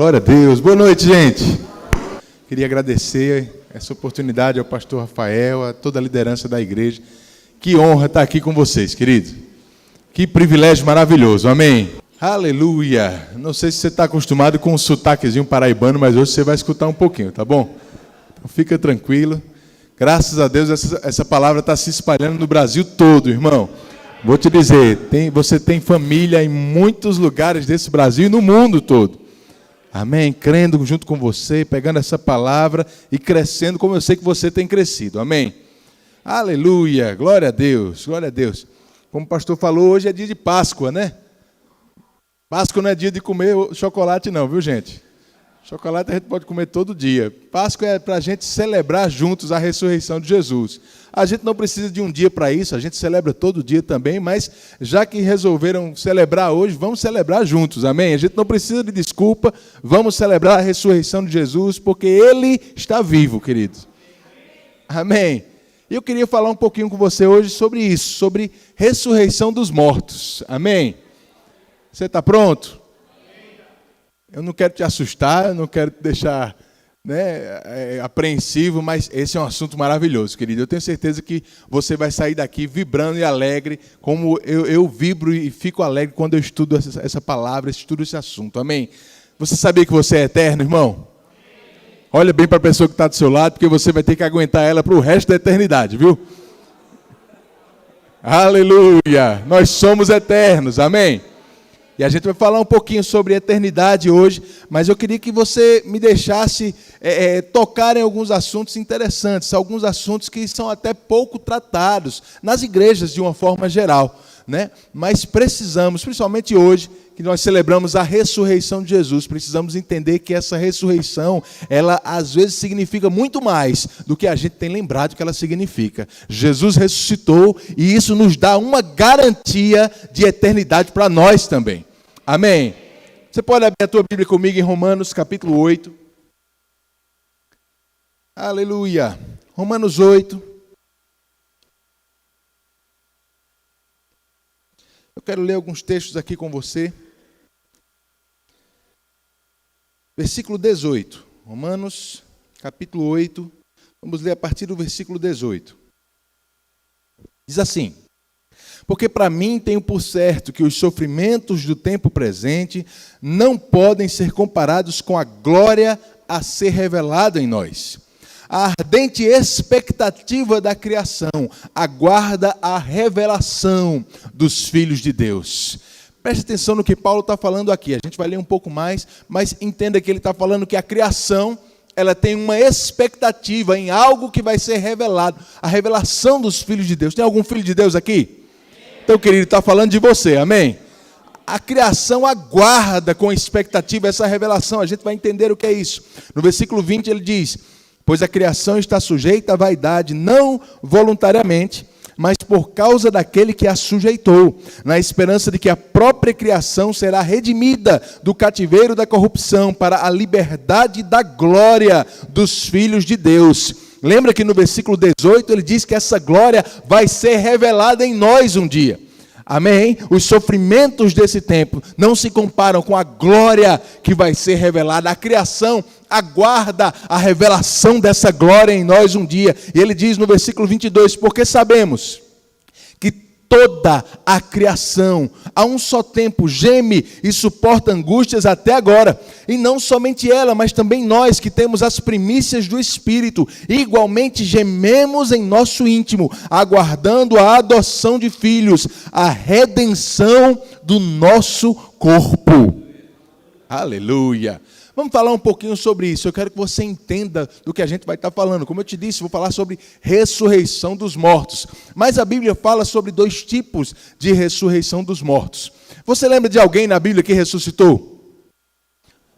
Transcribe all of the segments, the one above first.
Glória a Deus. Boa noite, gente. Queria agradecer essa oportunidade ao pastor Rafael, a toda a liderança da igreja. Que honra estar aqui com vocês, queridos. Que privilégio maravilhoso. Amém. Aleluia. Não sei se você está acostumado com um sotaquezinho paraibano, mas hoje você vai escutar um pouquinho, tá bom? Então fica tranquilo. Graças a Deus essa palavra está se espalhando no Brasil todo, irmão. Vou te dizer, você tem família em muitos lugares desse Brasil e no mundo todo. Amém? Crendo junto com você, pegando essa palavra e crescendo como eu sei que você tem crescido. Amém? Aleluia, glória a Deus, glória a Deus. Como o pastor falou, hoje é dia de Páscoa, né? Páscoa não é dia de comer chocolate não, viu, gente? Chocolate a gente pode comer todo dia. Páscoa é para a gente celebrar juntos a ressurreição de Jesus. A gente não precisa de um dia para isso, a gente celebra todo dia também, mas já que resolveram celebrar hoje, vamos celebrar juntos, amém? A gente não precisa de desculpa, vamos celebrar a ressurreição de Jesus, porque Ele está vivo, queridos. Amém? E eu queria falar um pouquinho com você hoje sobre isso, sobre ressurreição dos mortos, amém? Você está pronto? Eu não quero te assustar, eu não quero te deixar apreensivo, mas esse é um assunto maravilhoso, querido. Eu tenho certeza que você vai sair daqui vibrando e alegre, como eu vibro e fico alegre quando eu estudo essa palavra, estudo esse assunto, amém? Você sabia que você é eterno, irmão? Olha bem para a pessoa que está do seu lado, porque você vai ter que aguentar ela para o resto da eternidade, viu? Aleluia! Nós somos eternos, amém? E a gente vai falar um pouquinho sobre eternidade hoje, mas eu queria que você me deixasse tocar em alguns assuntos interessantes, alguns assuntos que são até pouco tratados nas igrejas de uma forma geral, né? Mas precisamos, principalmente hoje, que nós celebramos a ressurreição de Jesus, precisamos entender que essa ressurreição, ela às vezes significa muito mais do que a gente tem lembrado que ela significa. Jesus ressuscitou e isso nos dá uma garantia de eternidade para nós também. Amém? Você pode abrir a tua Bíblia comigo em Romanos capítulo 8. Aleluia. Romanos 8. Eu quero ler alguns textos aqui com você. Versículo 18. Romanos capítulo 8. Vamos ler a partir do versículo 18. Diz assim: porque para mim tenho por certo que os sofrimentos do tempo presente não podem ser comparados com a glória a ser revelada em nós. A ardente expectativa da criação aguarda a revelação dos filhos de Deus. Preste atenção no que Paulo está falando aqui. A gente vai ler um pouco mais, mas entenda que ele está falando que a criação, ela tem uma expectativa em algo que vai ser revelado. A revelação dos filhos de Deus. Tem algum filho de Deus aqui? Então, querido, está falando de você, amém? A criação aguarda com expectativa essa revelação. A gente vai entender o que é isso. No versículo 20 ele diz: pois a criação está sujeita à vaidade, não voluntariamente, mas por causa daquele que a sujeitou, na esperança de que a própria criação será redimida do cativeiro da corrupção para a liberdade da glória dos filhos de Deus. Lembra que no versículo 18 ele diz que essa glória vai ser revelada em nós um dia. Amém? Os sofrimentos desse tempo não se comparam com a glória que vai ser revelada. A criação aguarda a revelação dessa glória em nós um dia. E ele diz no versículo 22, porque sabemos que toda a criação, a um só tempo, geme e suporta angústias até agora. E não somente ela, mas também nós que temos as primícias do Espírito, igualmente gememos em nosso íntimo, aguardando a adoção de filhos, a redenção do nosso corpo. Aleluia! Vamos falar um pouquinho sobre isso. Eu quero que você entenda do que a gente vai estar falando. Como eu te disse, vou falar sobre ressurreição dos mortos. Mas a Bíblia fala sobre dois tipos de ressurreição dos mortos. Você lembra de alguém na Bíblia que ressuscitou?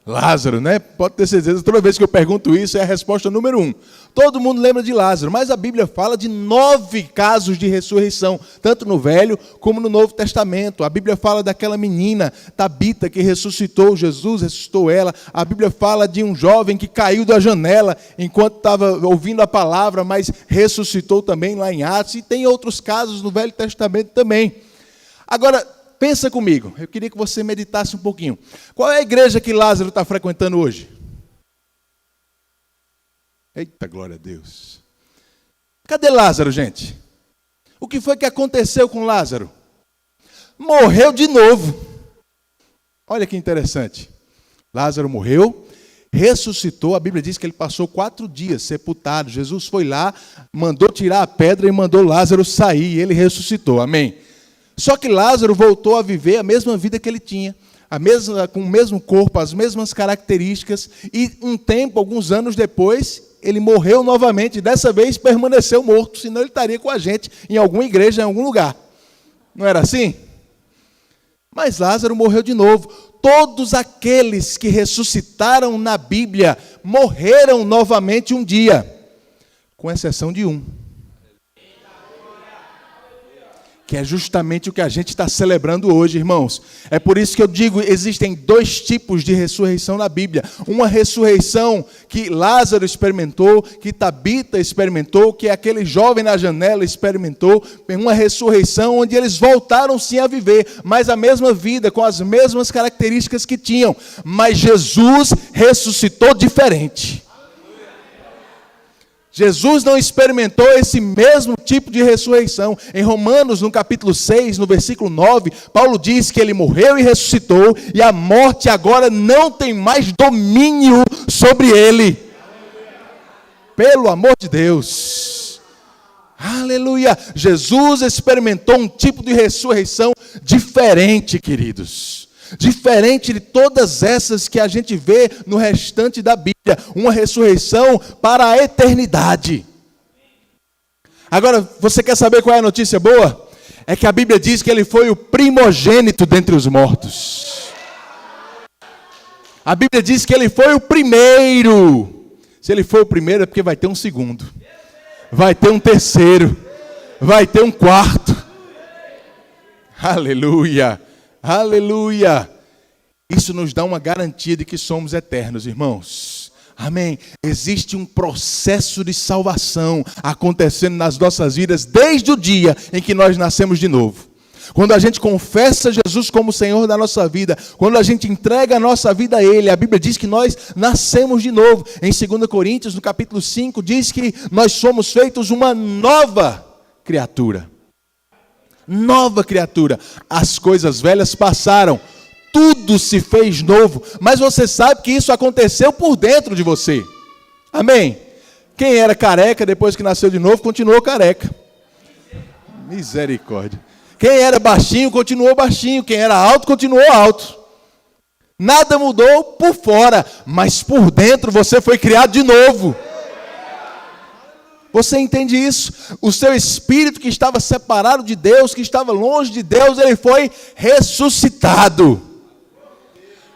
Lázaro, né? Pode ter certeza, toda vez que eu pergunto isso, é a resposta número 1. Todo mundo lembra de Lázaro, mas a Bíblia fala de 9 casos de ressurreição, tanto no Velho como no Novo Testamento. A Bíblia fala daquela menina, Tabita, que ressuscitou, Jesus ressuscitou ela. A Bíblia fala de um jovem que caiu da janela enquanto estava ouvindo a palavra, mas ressuscitou também lá em Atos. E tem outros casos no Velho Testamento também. Agora, pensa comigo, eu queria que você meditasse um pouquinho. Qual é a igreja que Lázaro está frequentando hoje? Eita, glória a Deus. Cadê Lázaro, gente? O que foi que aconteceu com Lázaro? Morreu de novo. Olha que interessante. Lázaro morreu, ressuscitou. A Bíblia diz que ele passou 4 dias sepultado. Jesus foi lá, mandou tirar a pedra e mandou Lázaro sair. E ele ressuscitou. Amém. Só que Lázaro voltou a viver a mesma vida que ele tinha. Com o mesmo corpo, as mesmas características. E um tempo, alguns anos depois, ele morreu novamente. Dessa vez permaneceu morto. Senão ele estaria com a gente em alguma igreja, em algum lugar. Não era assim? Mas Lázaro morreu de novo. Todos aqueles que ressuscitaram na Bíblia morreram novamente um dia, com exceção de um, que é justamente o que a gente está celebrando hoje, irmãos. É por isso que eu digo, existem 2 tipos de ressurreição na Bíblia. Uma ressurreição que Lázaro experimentou, que Tabita experimentou, que aquele jovem na janela experimentou. Uma ressurreição onde eles voltaram sim a viver, mas a mesma vida, com as mesmas características que tinham. Mas Jesus ressuscitou diferente. Jesus não experimentou esse mesmo tipo de ressurreição. Em Romanos, no capítulo 6, no versículo 9, Paulo diz que ele morreu e ressuscitou, e a morte agora não tem mais domínio sobre ele. Pelo amor de Deus. Aleluia. Jesus experimentou um tipo de ressurreição diferente, queridos. Diferente de todas essas que a gente vê no restante da Bíblia. Uma ressurreição para a eternidade. Agora, você quer saber qual é a notícia boa? É que a Bíblia diz que ele foi o primogênito dentre os mortos. A Bíblia diz que ele foi o primeiro. Se ele foi o primeiro é porque vai ter um segundo. Vai ter um terceiro. Vai ter um quarto. Aleluia. Aleluia! Isso nos dá uma garantia de que somos eternos, irmãos. Amém? Existe um processo de salvação acontecendo nas nossas vidas desde o dia em que nós nascemos de novo. Quando a gente confessa Jesus como Senhor da nossa vida, quando a gente entrega a nossa vida a Ele, a Bíblia diz que nós nascemos de novo. Em 2 Coríntios, no capítulo 5, diz que nós somos feitos uma nova criatura. Nova criatura, as coisas velhas passaram, tudo se fez novo, mas você sabe que isso aconteceu por dentro de você, amém? Quem era careca depois que nasceu de novo, continuou careca, misericórdia. Quem era baixinho, continuou baixinho, quem era alto, continuou alto, nada mudou por fora, mas por dentro você foi criado de novo. Você entende isso? O seu espírito que estava separado de Deus, que estava longe de Deus, ele foi ressuscitado.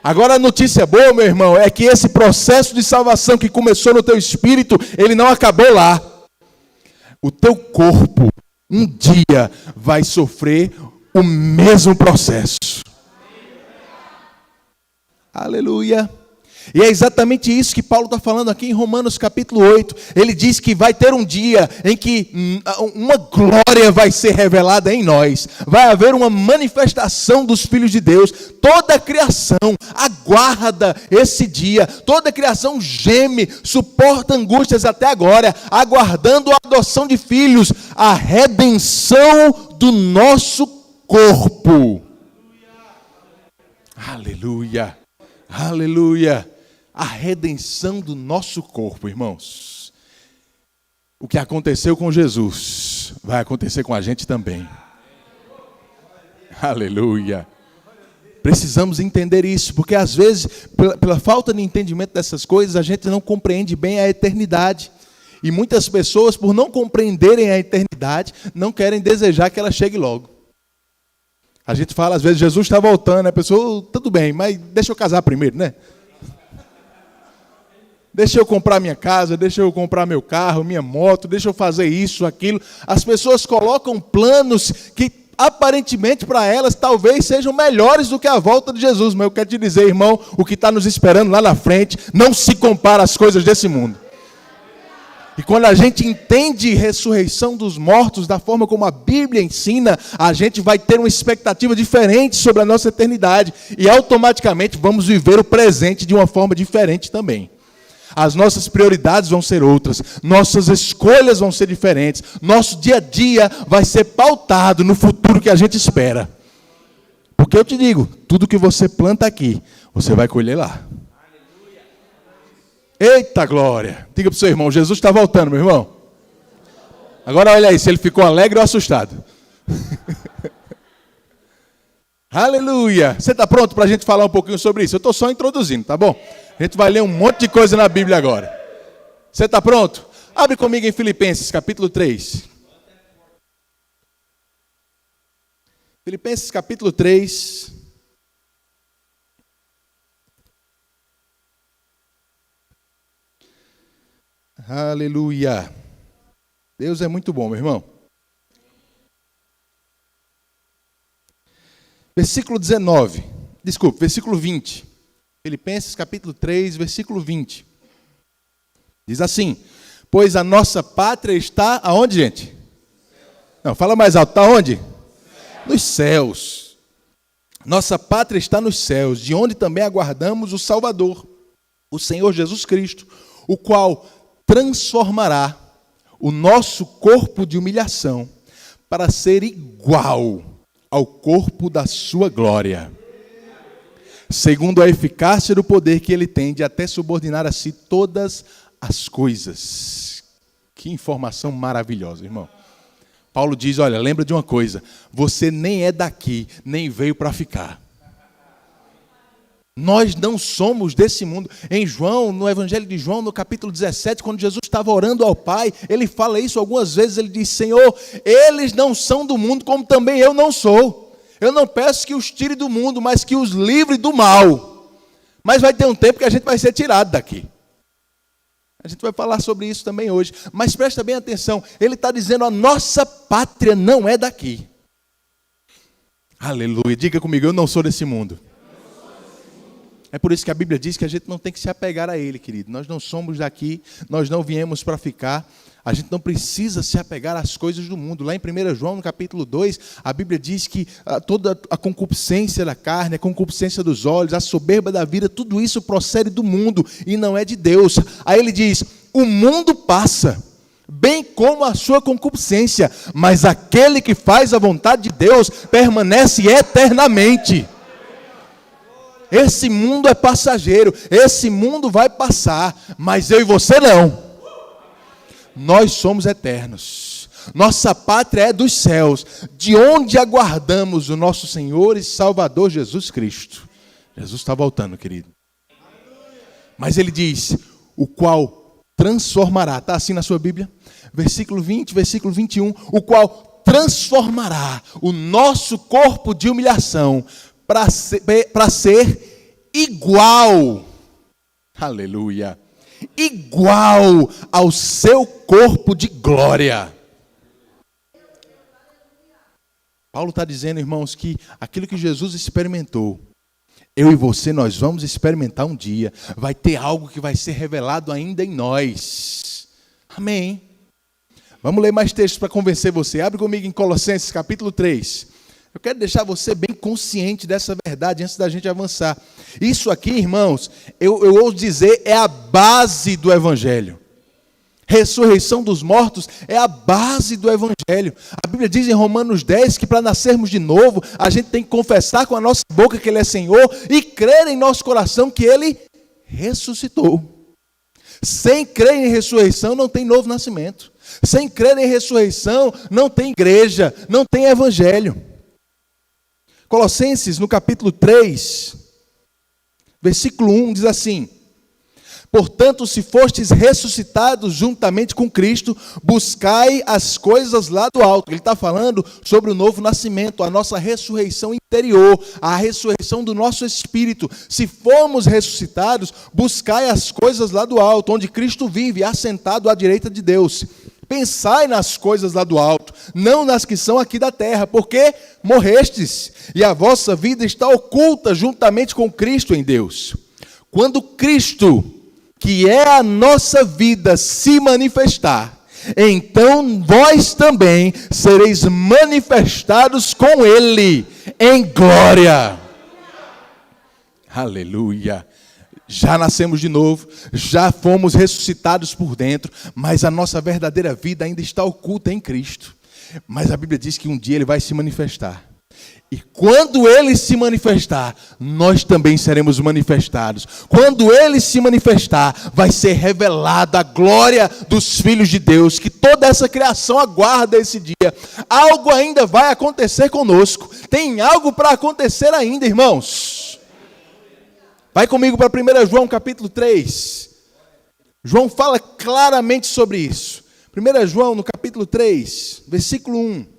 Agora a notícia boa, meu irmão, é que esse processo de salvação que começou no teu espírito, ele não acabou lá. O teu corpo, um dia, vai sofrer o mesmo processo. Aleluia. E é exatamente isso que Paulo está falando aqui em Romanos capítulo 8. Ele diz que vai ter um dia em que uma glória vai ser revelada em nós. Vai haver uma manifestação dos filhos de Deus. Toda a criação aguarda esse dia. Toda a criação geme, suporta angústias até agora, aguardando a adoção de filhos, a redenção do nosso corpo. Aleluia. Aleluia. A redenção do nosso corpo, irmãos. O que aconteceu com Jesus vai acontecer com a gente também. Aleluia. Precisamos entender isso, porque às vezes, pela falta de entendimento dessas coisas, a gente não compreende bem a eternidade. E muitas pessoas, por não compreenderem a eternidade, não querem desejar que ela chegue logo. A gente fala, às vezes, Jesus está voltando, a pessoa, tudo bem, mas deixa eu casar primeiro, né? Deixa eu comprar minha casa, deixa eu comprar meu carro, minha moto, deixa eu fazer isso, aquilo. As pessoas colocam planos que, aparentemente, para elas, talvez sejam melhores do que a volta de Jesus. Mas eu quero te dizer, irmão, o que está nos esperando lá na frente não se compara às coisas desse mundo. E quando a gente entende ressurreição dos mortos da forma como a Bíblia ensina, a gente vai ter uma expectativa diferente sobre a nossa eternidade. E automaticamente vamos viver o presente de uma forma diferente também. As nossas prioridades vão ser outras, nossas escolhas vão ser diferentes, nosso dia a dia vai ser pautado no futuro que a gente espera. Porque eu te digo, tudo que você planta aqui, você vai colher lá. Eita glória! Diga para o seu irmão, Jesus está voltando, meu irmão. Agora olha aí, se ele ficou alegre ou assustado. Aleluia! Você está pronto para a gente falar um pouquinho sobre isso? Eu estou só introduzindo, tá bom? A gente vai ler um monte de coisa na Bíblia agora. Você está pronto? Abre comigo em Filipenses, capítulo 3. Filipenses, capítulo 3. Aleluia. Deus é muito bom, meu irmão. Versículo 19. Desculpe, versículo 20. Filipenses capítulo 3, versículo 20. Diz assim: pois a nossa pátria está aonde, gente? Não, fala mais alto. Está onde? Nos céus. Nossa pátria está nos céus, de onde também aguardamos o Salvador, o Senhor Jesus Cristo, o qual transformará o nosso corpo de humilhação para ser igual ao corpo da sua glória, segundo a eficácia do poder que ele tem de até subordinar a si todas as coisas. Que informação maravilhosa, irmão. Paulo diz, olha, lembra de uma coisa, você nem é daqui, nem veio para ficar. Nós não somos desse mundo. Em João, no Evangelho de João, no capítulo 17, quando Jesus estava orando ao Pai, ele fala isso algumas vezes, ele diz, Senhor, eles não são do mundo, como também eu não sou. Eu não peço que os tire do mundo, mas que os livre do mal. Mas vai ter um tempo que a gente vai ser tirado daqui. A gente vai falar sobre isso também hoje. Mas presta bem atenção, ele está dizendo, a nossa pátria não é daqui. Aleluia, diga comigo, eu não sou desse mundo. É por isso que a Bíblia diz que a gente não tem que se apegar a ele, querido. Nós não somos daqui, nós não viemos para ficar. A gente não precisa se apegar às coisas do mundo. Lá em 1 João, no capítulo 2, a Bíblia diz que toda a concupiscência da carne, a concupiscência dos olhos, a soberba da vida, tudo isso procede do mundo e não é de Deus. Aí ele diz, o mundo passa, bem como a sua concupiscência, mas aquele que faz a vontade de Deus permanece eternamente. Esse mundo é passageiro, esse mundo vai passar, mas eu e você não. Nós somos eternos. Nossa pátria é dos céus, de onde aguardamos o nosso Senhor e Salvador Jesus Cristo. Jesus está voltando, querido. Mas ele diz, o qual transformará, está assim na sua Bíblia? Versículo 20, versículo 21, o qual transformará o nosso corpo de humilhação para ser igual, aleluia, igual ao seu corpo de glória. Paulo está dizendo, irmãos, que aquilo que Jesus experimentou, eu e você, nós vamos experimentar um dia. Vai ter algo que vai ser revelado ainda em nós. Amém. Vamos ler mais textos para convencer você. Abre comigo em Colossenses capítulo 3. Eu quero deixar você bem consciente dessa verdade antes da gente avançar. Isso aqui, irmãos, eu ouso dizer, é a base do Evangelho. Ressurreição dos mortos é a base do Evangelho. A Bíblia diz em Romanos 10 que para nascermos de novo, a gente tem que confessar com a nossa boca que Ele é Senhor e crer em nosso coração que Ele ressuscitou. Sem crer em ressurreição não tem novo nascimento. Sem crer em ressurreição não tem igreja, não tem Evangelho. Colossenses, no capítulo 3, versículo 1, diz assim, portanto, se fostes ressuscitados juntamente com Cristo, buscai as coisas lá do alto. Ele está falando sobre o novo nascimento, a nossa ressurreição interior, a ressurreição do nosso espírito. Se formos ressuscitados, buscai as coisas lá do alto, onde Cristo vive, assentado à direita de Deus. Pensai nas coisas lá do alto, não nas que são aqui da terra, porque morrestes, e a vossa vida está oculta juntamente com Cristo em Deus. Quando Cristo, que é a nossa vida, se manifestar, então vós também sereis manifestados com Ele em glória. Aleluia. Já nascemos de novo, já fomos ressuscitados por dentro, mas a nossa verdadeira vida ainda está oculta em Cristo. Mas a Bíblia diz que um dia Ele vai se manifestar. E quando Ele se manifestar, nós também seremos manifestados. Quando Ele se manifestar, vai ser revelada a glória dos filhos de Deus, que toda essa criação aguarda esse dia. Algo ainda vai acontecer conosco. Tem algo para acontecer ainda, irmãos. Vai comigo para 1 João capítulo 3. João fala claramente sobre isso. 1 João no capítulo 3, versículo 1.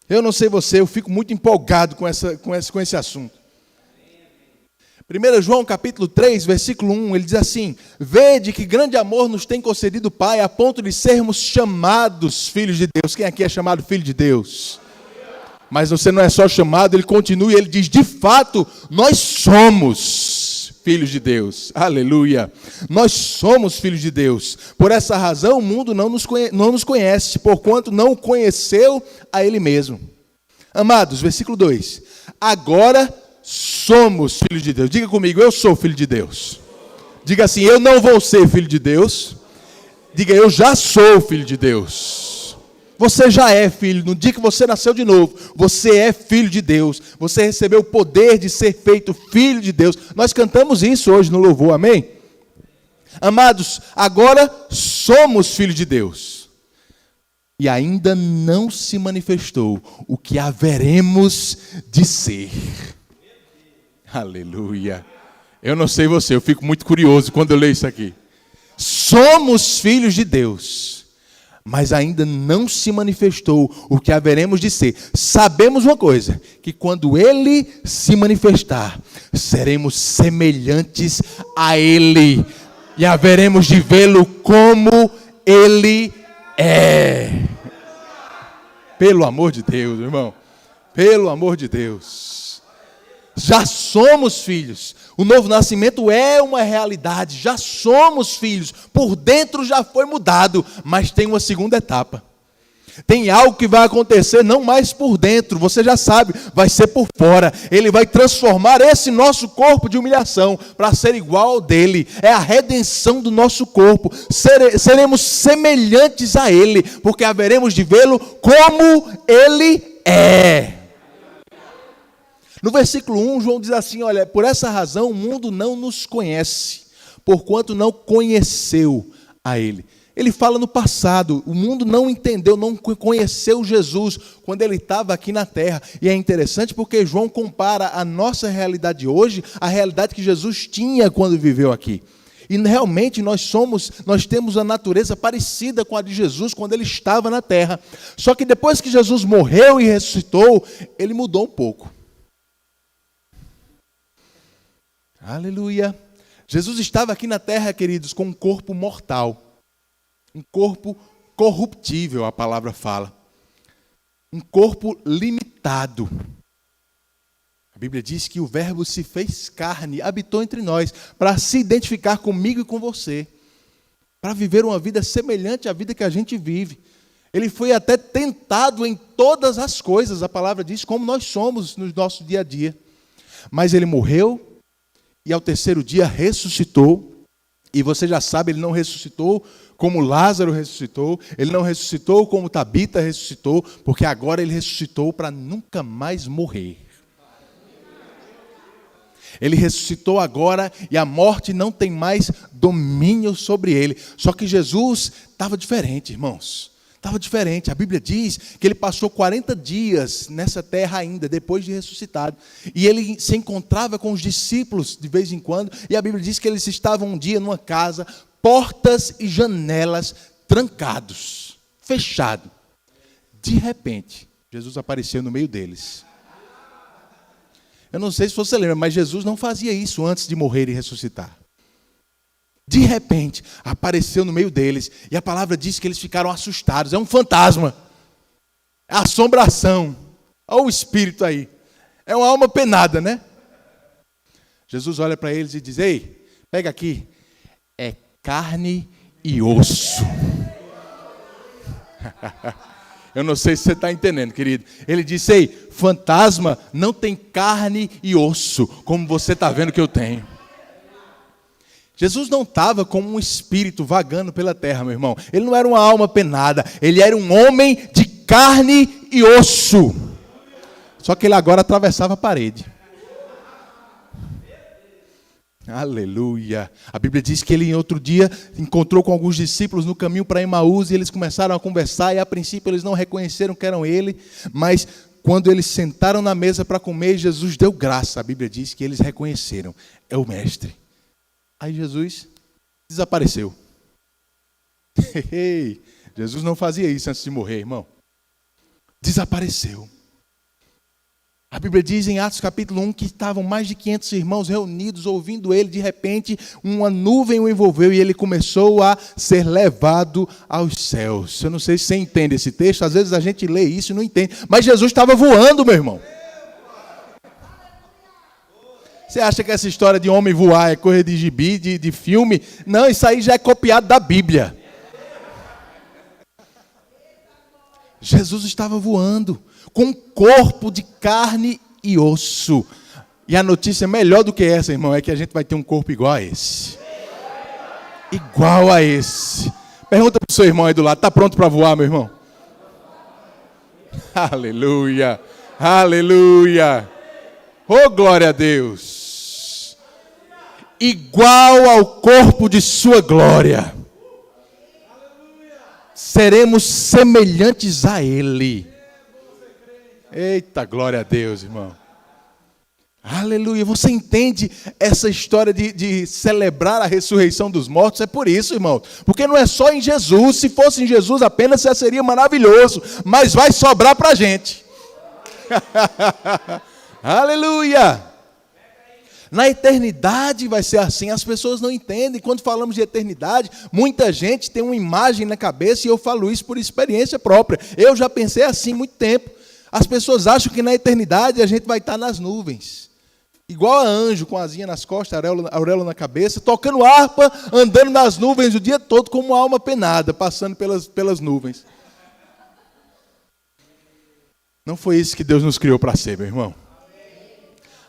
Eu não sei você, eu fico muito empolgado com esse assunto. 1 João capítulo 3, versículo 1, ele diz assim: vede que grande amor nos tem concedido o Pai, a ponto de sermos chamados filhos de Deus. Quem aqui é chamado filho de Deus? Mas você não é só chamado, ele continua e ele diz: de fato, nós somos filhos de Deus. Aleluia. Nós somos filhos de Deus. Por essa razão, o mundo não nos conhece, porquanto não o conheceu a Ele mesmo. Amados, versículo 2. Agora somos filhos de Deus. Diga comigo: eu sou filho de Deus. Diga assim: eu não vou ser filho de Deus. Diga: eu já sou filho de Deus. Você já é filho. No dia que você nasceu de novo, você é filho de Deus. Você recebeu o poder de ser feito filho de Deus. Nós cantamos isso hoje no louvor, amém? Amados, agora somos filhos de Deus. E ainda não se manifestou o que haveremos de ser. Aleluia. Eu não sei você, eu fico muito curioso quando eu leio isso aqui. Somos filhos de Deus, mas ainda não se manifestou o que haveremos de ser. Sabemos uma coisa, que quando Ele se manifestar, seremos semelhantes a Ele, e haveremos de vê-lo como Ele é. Pelo amor de Deus, irmão, pelo amor de Deus. Já somos filhos. O novo nascimento é uma realidade. Já somos filhos. Por dentro já foi mudado. Mas tem uma segunda etapa. Tem algo que vai acontecer não mais por dentro. Você já sabe, vai ser por fora. Ele vai transformar esse nosso corpo de humilhação para ser igual ao dele. É a redenção do nosso corpo. Seremos semelhantes a Ele, porque haveremos de vê-lo como Ele é. No versículo 1, João diz assim: olha, por essa razão o mundo não nos conhece, porquanto não conheceu a Ele. Ele fala no passado, o mundo não entendeu, não conheceu Jesus quando Ele estava aqui na terra. E é interessante porque João compara a nossa realidade hoje à realidade que Jesus tinha quando viveu aqui. E realmente nós temos a natureza parecida com a de Jesus quando Ele estava na terra. Só que depois que Jesus morreu e ressuscitou, Ele mudou um pouco. Aleluia. Jesus estava aqui na terra, queridos, com um corpo mortal. Um corpo corruptível, a palavra fala. Um corpo limitado. A Bíblia diz que o Verbo se fez carne, habitou entre nós, para se identificar comigo e com você. Para viver uma vida semelhante à vida que a gente vive. Ele foi até tentado em todas as coisas, a palavra diz, como nós somos no nosso dia a dia. Mas Ele morreu. E ao terceiro dia ressuscitou, e você já sabe, Ele não ressuscitou como Lázaro ressuscitou, Ele não ressuscitou como Tabita ressuscitou, porque agora Ele ressuscitou para nunca mais morrer. Ele ressuscitou agora e a morte não tem mais domínio sobre Ele. Só que Jesus estava diferente, irmãos. Estava diferente. A Bíblia diz que Ele passou 40 dias nessa terra ainda, depois de ressuscitado. E Ele se encontrava com os discípulos de vez em quando. E a Bíblia diz que eles estavam um dia numa casa, portas e janelas trancados, fechado. De repente, Jesus apareceu no meio deles. Eu não sei se você lembra, mas Jesus não fazia isso antes de morrer e ressuscitar. De repente, apareceu no meio deles, e a palavra diz que eles ficaram assustados. É um fantasma, é assombração. Olha o espírito aí, é uma alma penada, né? Jesus olha para eles e diz: ei, Pega aqui. É carne e osso. Eu não sei se você está entendendo, querido. Ele disse, ei, fantasma não tem carne e osso, como você está vendo que eu tenho. Jesus não estava como um espírito vagando pela terra, meu irmão. Ele não era uma alma penada. Ele era um homem de carne e osso. Só que ele agora atravessava a parede. Aleluia. A Bíblia diz que ele, em outro dia, encontrou com alguns discípulos no caminho para Emaús, e eles começaram a conversar, e a princípio eles não reconheceram que eram ele, mas quando eles sentaram na mesa para comer, Jesus deu graça. A Bíblia diz que eles reconheceram. É o mestre. Aí Jesus desapareceu. Jesus não fazia isso antes de morrer, irmão. Desapareceu. A Bíblia diz em Atos capítulo 1 que estavam mais de 500 irmãos reunidos, ouvindo ele. De repente, uma nuvem o envolveu e ele começou a ser levado aos céus. Eu não sei se você entende esse texto, às vezes a gente lê isso e não entende. Mas Jesus estava voando, meu irmão. Você acha que essa história de homem voar é coisa de gibi, de filme? Não, isso aí já é copiado da Bíblia. Jesus estava voando, com um corpo de carne e osso. E a notícia melhor do que essa, irmão, é que a gente vai ter um corpo igual a esse. Igual a esse. Pergunta para o seu irmão aí do lado, está pronto para voar, meu irmão? Aleluia, aleluia. Oh, glória a Deus. Igual ao corpo de sua glória. Seremos semelhantes a Ele. Eita, glória a Deus, irmão. Aleluia. Você entende essa história de celebrar a ressurreição dos mortos? É por isso, irmão. Porque não é só em Jesus. Se fosse em Jesus apenas, já seria maravilhoso. Mas vai sobrar para a gente. Aleluia. Na eternidade vai ser assim. As pessoas não entendem. Quando falamos de eternidade, muita gente tem uma imagem na cabeça, e eu falo isso por experiência própria. Eu já pensei assim há muito tempo. As pessoas acham que na eternidade a gente vai estar nas nuvens. Igual a anjo, com a asinha nas costas, auréola na cabeça, tocando harpa, andando nas nuvens o dia todo como uma alma penada, passando pelas nuvens. Não foi isso que Deus nos criou para ser, meu irmão.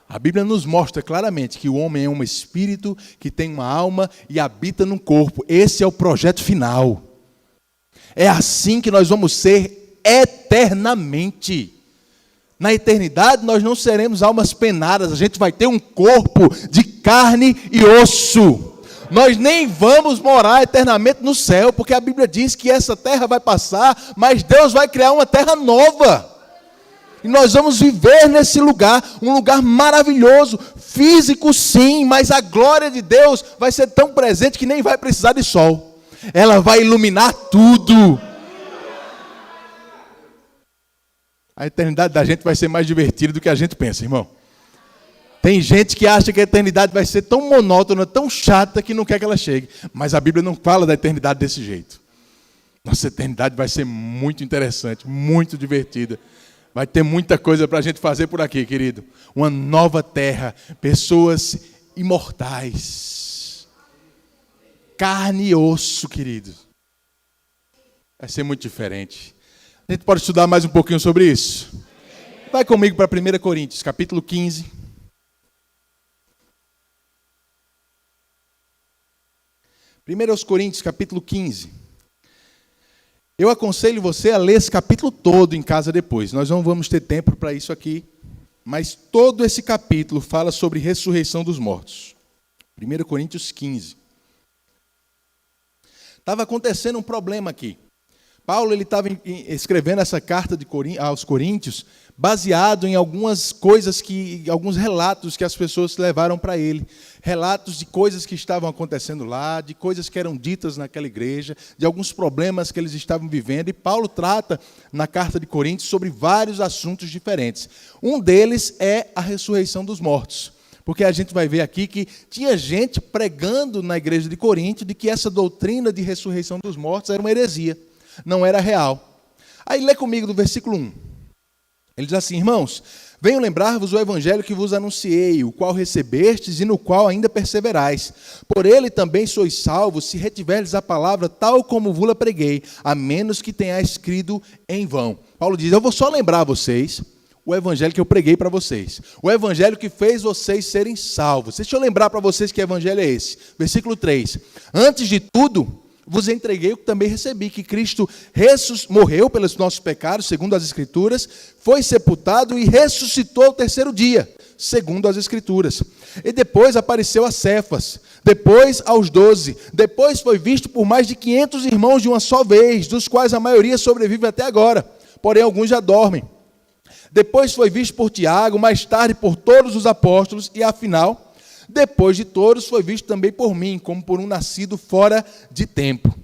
A Bíblia nos mostra claramente que o homem é um espírito que tem uma alma e habita num corpo. Esse é o projeto final. É assim que nós vamos ser eternamente. Na eternidade nós não seremos almas penadas, a gente vai ter um corpo de carne e osso. Nós nem vamos morar eternamente no céu, porque a Bíblia diz que essa terra vai passar, mas Deus vai criar uma terra nova. E nós vamos viver nesse lugar, um lugar maravilhoso, físico sim, mas a glória de Deus vai ser tão presente que nem vai precisar de sol. Ela vai iluminar tudo. A eternidade da gente vai ser mais divertida do que a gente pensa, irmão. Tem gente que acha que a eternidade vai ser tão monótona, tão chata, que não quer que ela chegue. Mas a Bíblia não fala da eternidade desse jeito. Nossa eternidade vai ser muito interessante, muito divertida. Vai ter muita coisa para a gente fazer por aqui, querido. Uma nova terra, pessoas imortais. Carne e osso, querido. Vai ser muito diferente. A gente pode estudar mais um pouquinho sobre isso? Vai comigo para 1 Coríntios, capítulo 15. 1 Coríntios, capítulo 15. Eu aconselho você a ler esse capítulo todo em casa depois. Nós não vamos ter tempo para isso aqui. Mas todo esse capítulo fala sobre ressurreição dos mortos. 1 Coríntios 15. Estava acontecendo um problema aqui. Paulo estava escrevendo essa carta aos Coríntios baseado em algumas coisas, alguns relatos que as pessoas levaram para ele. Relatos de coisas que estavam acontecendo lá, de coisas que eram ditas naquela igreja, de alguns problemas que eles estavam vivendo. E Paulo trata na carta de Coríntios sobre vários assuntos diferentes. Um deles é a ressurreição dos mortos. Porque a gente vai ver aqui que tinha gente pregando na igreja de Corinto de que essa doutrina de ressurreição dos mortos era uma heresia. Não era real. Aí lê comigo do versículo 1. Ele diz assim: irmãos, venho lembrar-vos o evangelho que vos anunciei, o qual recebestes e no qual ainda perseverais. Por ele também sois salvos, se retiverdes a palavra tal como vos-la preguei, a menos que tenhais crido em vão. Paulo diz: eu vou só lembrar a vocês o evangelho que eu preguei para vocês, o evangelho que fez vocês serem salvos. Deixa eu lembrar para vocês que evangelho é esse. Versículo 3. Antes de tudo, vos entreguei o que também recebi, que Cristo morreu pelos nossos pecados, segundo as Escrituras, foi sepultado e ressuscitou ao terceiro dia, segundo as Escrituras. E depois apareceu a Cefas, depois aos 12, depois foi visto por mais de 500 irmãos de uma só vez, dos quais a maioria sobrevive até agora, porém alguns já dormem. Depois foi visto por Tiago, mais tarde por todos os apóstolos, e afinal, depois de todos, foi visto também por mim, como por um nascido fora de tempo.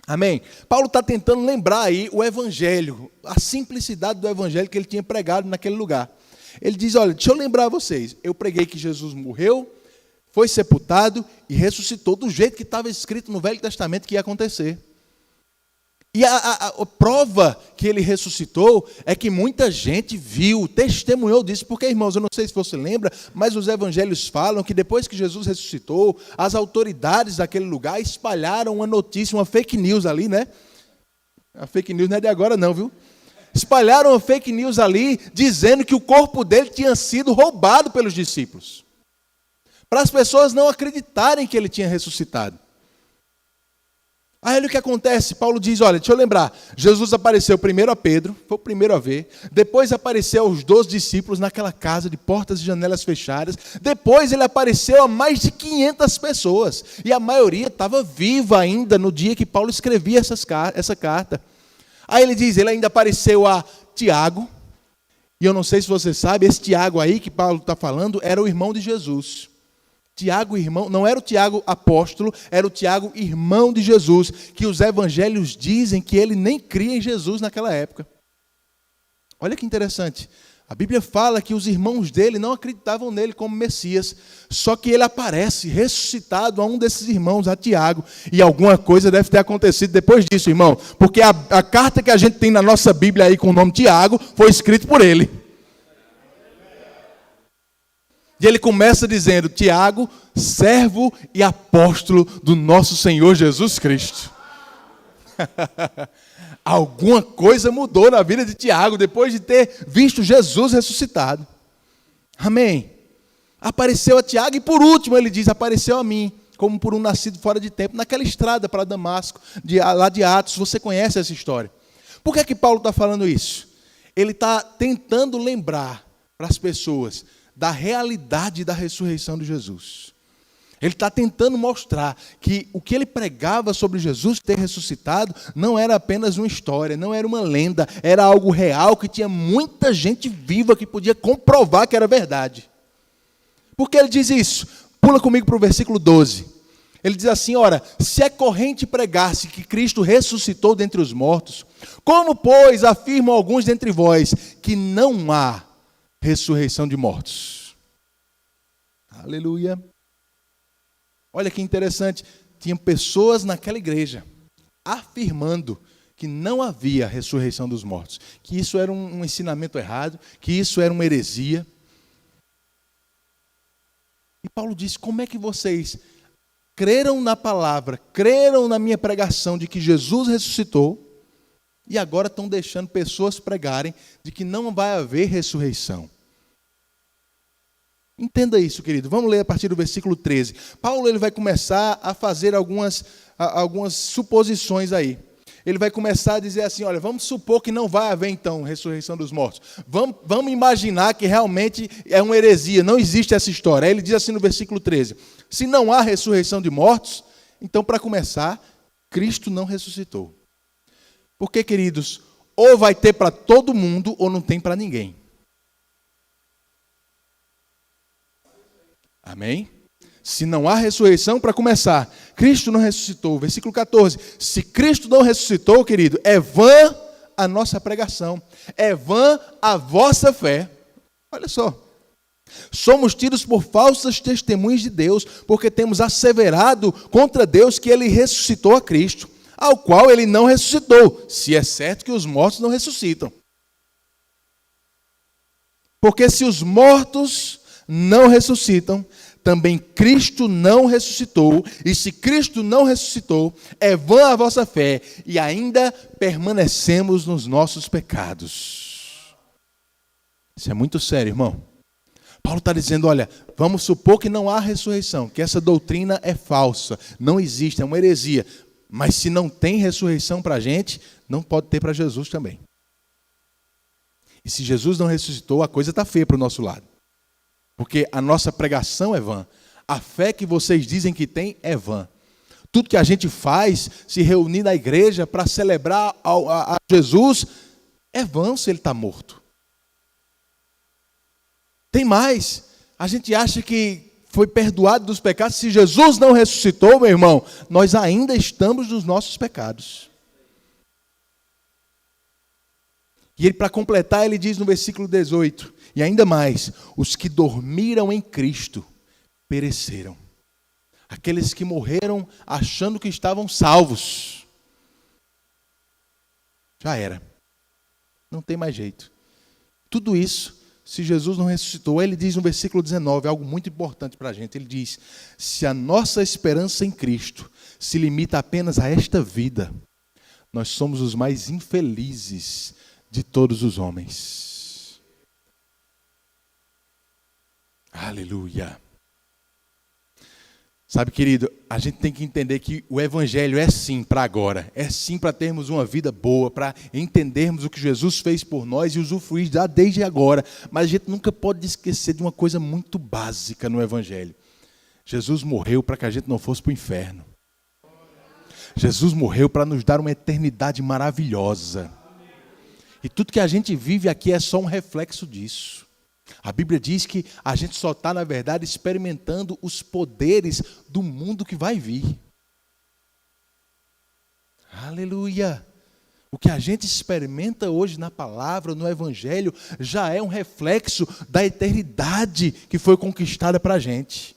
Amém? Paulo está tentando lembrar aí o evangelho, a simplicidade do evangelho que ele tinha pregado naquele lugar. Ele diz: olha, deixa eu lembrar a vocês, eu preguei que Jesus morreu, foi sepultado e ressuscitou do jeito que estava escrito no Velho Testamento que ia acontecer. E a prova que ele ressuscitou é que muita gente viu, testemunhou disso, porque, irmãos, eu não sei se você lembra, mas os evangelhos falam que depois que Jesus ressuscitou, as autoridades daquele lugar espalharam uma notícia, uma fake news ali, né? A fake news não é de agora não, viu? Espalharam uma fake news ali, dizendo que o corpo dele tinha sido roubado pelos discípulos, para as pessoas não acreditarem que ele tinha ressuscitado. Aí olha o que acontece, Paulo diz: olha, deixa eu lembrar, Jesus apareceu primeiro a Pedro, foi o primeiro a ver, depois apareceu aos 12 discípulos naquela casa de portas e janelas fechadas, depois ele apareceu a mais de 500 pessoas, e a maioria estava viva ainda no dia que Paulo escrevia essa carta. Aí ele diz, ele ainda apareceu a Tiago, e eu não sei se você sabe, esse Tiago aí que Paulo está falando, era o irmão de Jesus. Tiago, irmão, não era o Tiago apóstolo, era o Tiago, irmão de Jesus, que os evangelhos dizem que ele nem cria em Jesus naquela época. Olha que interessante. A Bíblia fala que os irmãos dele não acreditavam nele como Messias, só que ele aparece ressuscitado a um desses irmãos, a Tiago, e alguma coisa deve ter acontecido depois disso, irmão, porque a carta que a gente tem na nossa Bíblia aí com o nome Tiago foi escrita por ele. E ele começa dizendo: Tiago, servo e apóstolo do nosso Senhor Jesus Cristo. Alguma coisa mudou na vida de Tiago depois de ter visto Jesus ressuscitado. Amém? Apareceu a Tiago e por último ele diz: apareceu a mim, como por um nascido fora de tempo, naquela estrada para Damasco, lá de Atos. Você conhece essa história. Por que é que Paulo está falando isso? Ele está tentando lembrar para as pessoas da realidade da ressurreição de Jesus. Ele está tentando mostrar que o que ele pregava sobre Jesus ter ressuscitado não era apenas uma história, não era uma lenda, era algo real, que tinha muita gente viva que podia comprovar que era verdade. Por que ele diz isso? Pula comigo para o versículo 12. Ele diz assim: ora, se é corrente pregar-se que Cristo ressuscitou dentre os mortos, como, pois, afirmam alguns dentre vós que não há ressurreição de mortos? Aleluia. Olha que interessante, tinha pessoas naquela igreja afirmando que não havia ressurreição dos mortos, que isso era um ensinamento errado, que isso era uma heresia. E Paulo diz: como é que vocês creram na palavra, creram na minha pregação de que Jesus ressuscitou, e agora estão deixando pessoas pregarem de que não vai haver ressurreição? Entenda isso, querido. Vamos ler a partir do versículo 13. Paulo ele vai começar a fazer algumas suposições aí. Ele vai começar a dizer assim: olha, vamos supor que não vai haver então ressurreição dos mortos. Vamos imaginar que realmente é uma heresia, não existe essa história. Aí ele diz assim no versículo 13: se não há ressurreição de mortos, então, para começar, Cristo não ressuscitou. Porque, queridos, ou vai ter para todo mundo ou não tem para ninguém. Amém? Se não há ressurreição, para começar, Cristo não ressuscitou. Versículo 14. Se Cristo não ressuscitou, querido, é vã a nossa pregação, é vã a vossa fé. Olha só. Somos tidos por falsas testemunhas de Deus, porque temos asseverado contra Deus que Ele ressuscitou a Cristo, ao qual Ele não ressuscitou, se é certo que os mortos não ressuscitam. Porque se os mortos não ressuscitam, também Cristo não ressuscitou. E se Cristo não ressuscitou, é vã a vossa fé, e ainda permanecemos nos nossos pecados. Isso é muito sério, irmão. Paulo está dizendo, olha, vamos supor que não há ressurreição, que essa doutrina é falsa, não existe, é uma heresia. Mas se não tem ressurreição para a gente, não pode ter para Jesus também. E se Jesus não ressuscitou, a coisa está feia para o nosso lado. Porque a nossa pregação é vã. A fé que vocês dizem que tem é vã. Tudo que a gente faz, se reunir na igreja para celebrar a Jesus, é vã se ele está morto. Tem mais. A gente acha que foi perdoado dos pecados. Se Jesus não ressuscitou, meu irmão, nós ainda estamos nos nossos pecados. E ele, para completar, ele diz no versículo 18, e ainda mais, os que dormiram em Cristo pereceram. Aqueles que morreram achando que estavam salvos. Já era. Não tem mais jeito. Tudo isso, se Jesus não ressuscitou, ele diz no versículo 19, algo muito importante para a gente. Ele diz, se a nossa esperança em Cristo se limita apenas a esta vida, nós somos os mais infelizes de todos os homens. Aleluia. Sabe, querido, a gente tem que entender que o evangelho é sim para agora, é sim para termos uma vida boa, para entendermos o que Jesus fez por nós e usufruir já desde agora. Mas a gente nunca pode esquecer de uma coisa muito básica no evangelho. Jesus morreu para que a gente não fosse para o inferno. Jesus morreu para nos dar uma eternidade maravilhosa. E tudo que a gente vive aqui é só um reflexo disso. A Bíblia diz que a gente só está, na verdade, experimentando os poderes do mundo que vai vir. Aleluia! O que a gente experimenta hoje na palavra, no Evangelho, já é um reflexo da eternidade que foi conquistada para a gente.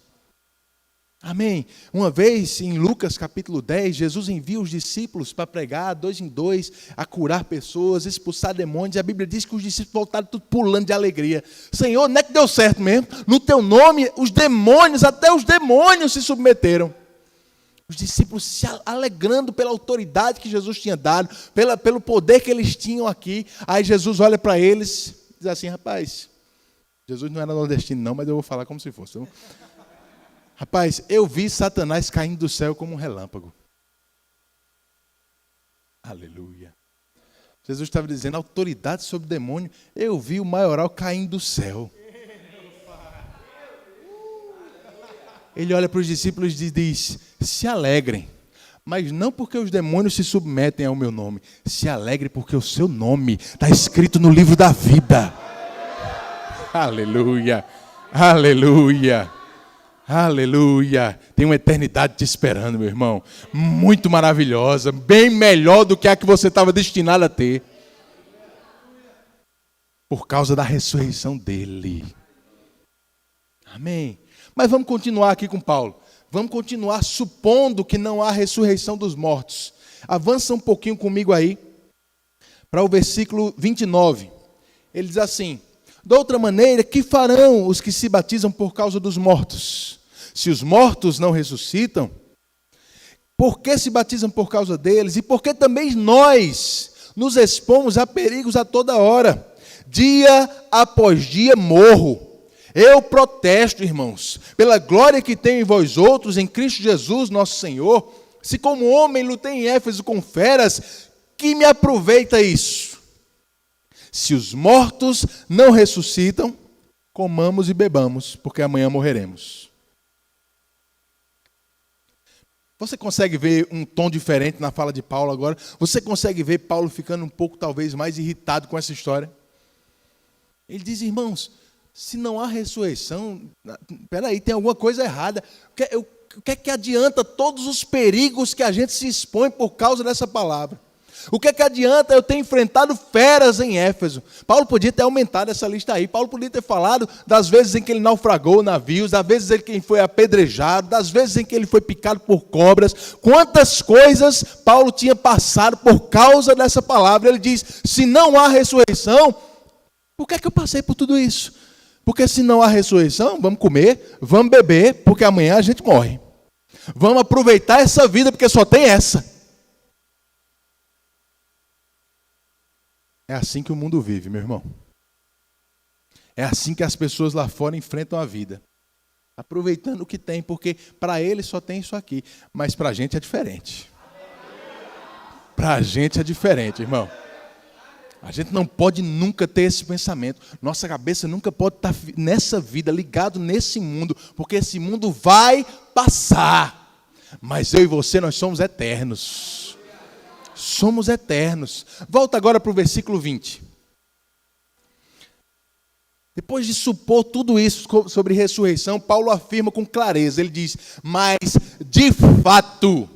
Amém. Uma vez, em Lucas capítulo 10, Jesus envia os discípulos para pregar, 2 em 2, a curar pessoas, expulsar demônios. E a Bíblia diz que os discípulos voltaram tudo pulando de alegria. Senhor, não é que deu certo mesmo? No teu nome, os demônios, até os demônios se submeteram. Os discípulos se alegrando pela autoridade que Jesus tinha dado, pelo poder que eles tinham aqui. Aí Jesus olha para eles e diz assim, rapaz, Jesus não era nordestino não, mas eu vou falar como se fosse. Rapaz, eu vi Satanás caindo do céu como um relâmpago. Aleluia. Jesus estava dizendo, autoridade sobre o demônio. Eu vi o maioral caindo do céu. Ele olha para os discípulos e diz, se alegrem. Mas não porque os demônios se submetem ao meu nome. Se alegre porque o seu nome está escrito no livro da vida. Aleluia. Aleluia. Aleluia, tem uma eternidade te esperando, meu irmão, muito maravilhosa, bem melhor do que a que você estava destinado a ter, por causa da ressurreição dele, amém? Mas vamos continuar aqui com Paulo, vamos continuar supondo que não há ressurreição dos mortos. Avança um pouquinho comigo aí, para o versículo 29, ele diz assim, de outra maneira, que farão os que se batizam por causa dos mortos? Se os mortos não ressuscitam, por que se batizam por causa deles? E por que também nós nos expomos a perigos a toda hora? Dia após dia morro. Eu protesto, irmãos, pela glória que tenho em vós outros, em Cristo Jesus, nosso Senhor, se como homem lutei em Éfeso com feras, que me aproveita isso? Se os mortos não ressuscitam, comamos e bebamos, porque amanhã morreremos. Você consegue ver um tom diferente na fala de Paulo agora? Você consegue ver Paulo ficando um pouco, talvez, mais irritado com essa história? Ele diz, irmãos, se não há ressurreição, peraí, tem alguma coisa errada. O que é que adianta todos os perigos que a gente se expõe por causa dessa palavra? O que é que adianta eu ter enfrentado feras em Éfeso? Paulo podia ter aumentado essa lista aí. Paulo podia ter falado das vezes em que ele naufragou navios, das vezes em que ele foi apedrejado, das vezes em que ele foi picado por cobras. Quantas coisas Paulo tinha passado por causa dessa palavra. Ele diz, se não há ressurreição, Por que é que eu passei por tudo isso? Porque se não há ressurreição, vamos comer, vamos beber, porque amanhã a gente morre. Vamos aproveitar essa vida, porque só tem essa. É assim que o mundo vive, meu irmão. É assim que as pessoas lá fora enfrentam a vida. Aproveitando o que tem, porque para eles só tem isso aqui. Mas para a gente é diferente. Para a gente é diferente, irmão. A gente não pode nunca ter esse pensamento. Nossa cabeça nunca pode estar nessa vida, ligado nesse mundo, porque esse mundo vai passar. Mas eu e você, nós somos eternos. Somos eternos. Volta agora para o versículo 20. Depois de supor tudo isso sobre ressurreição, Paulo afirma com clareza, ele diz, mas de fato,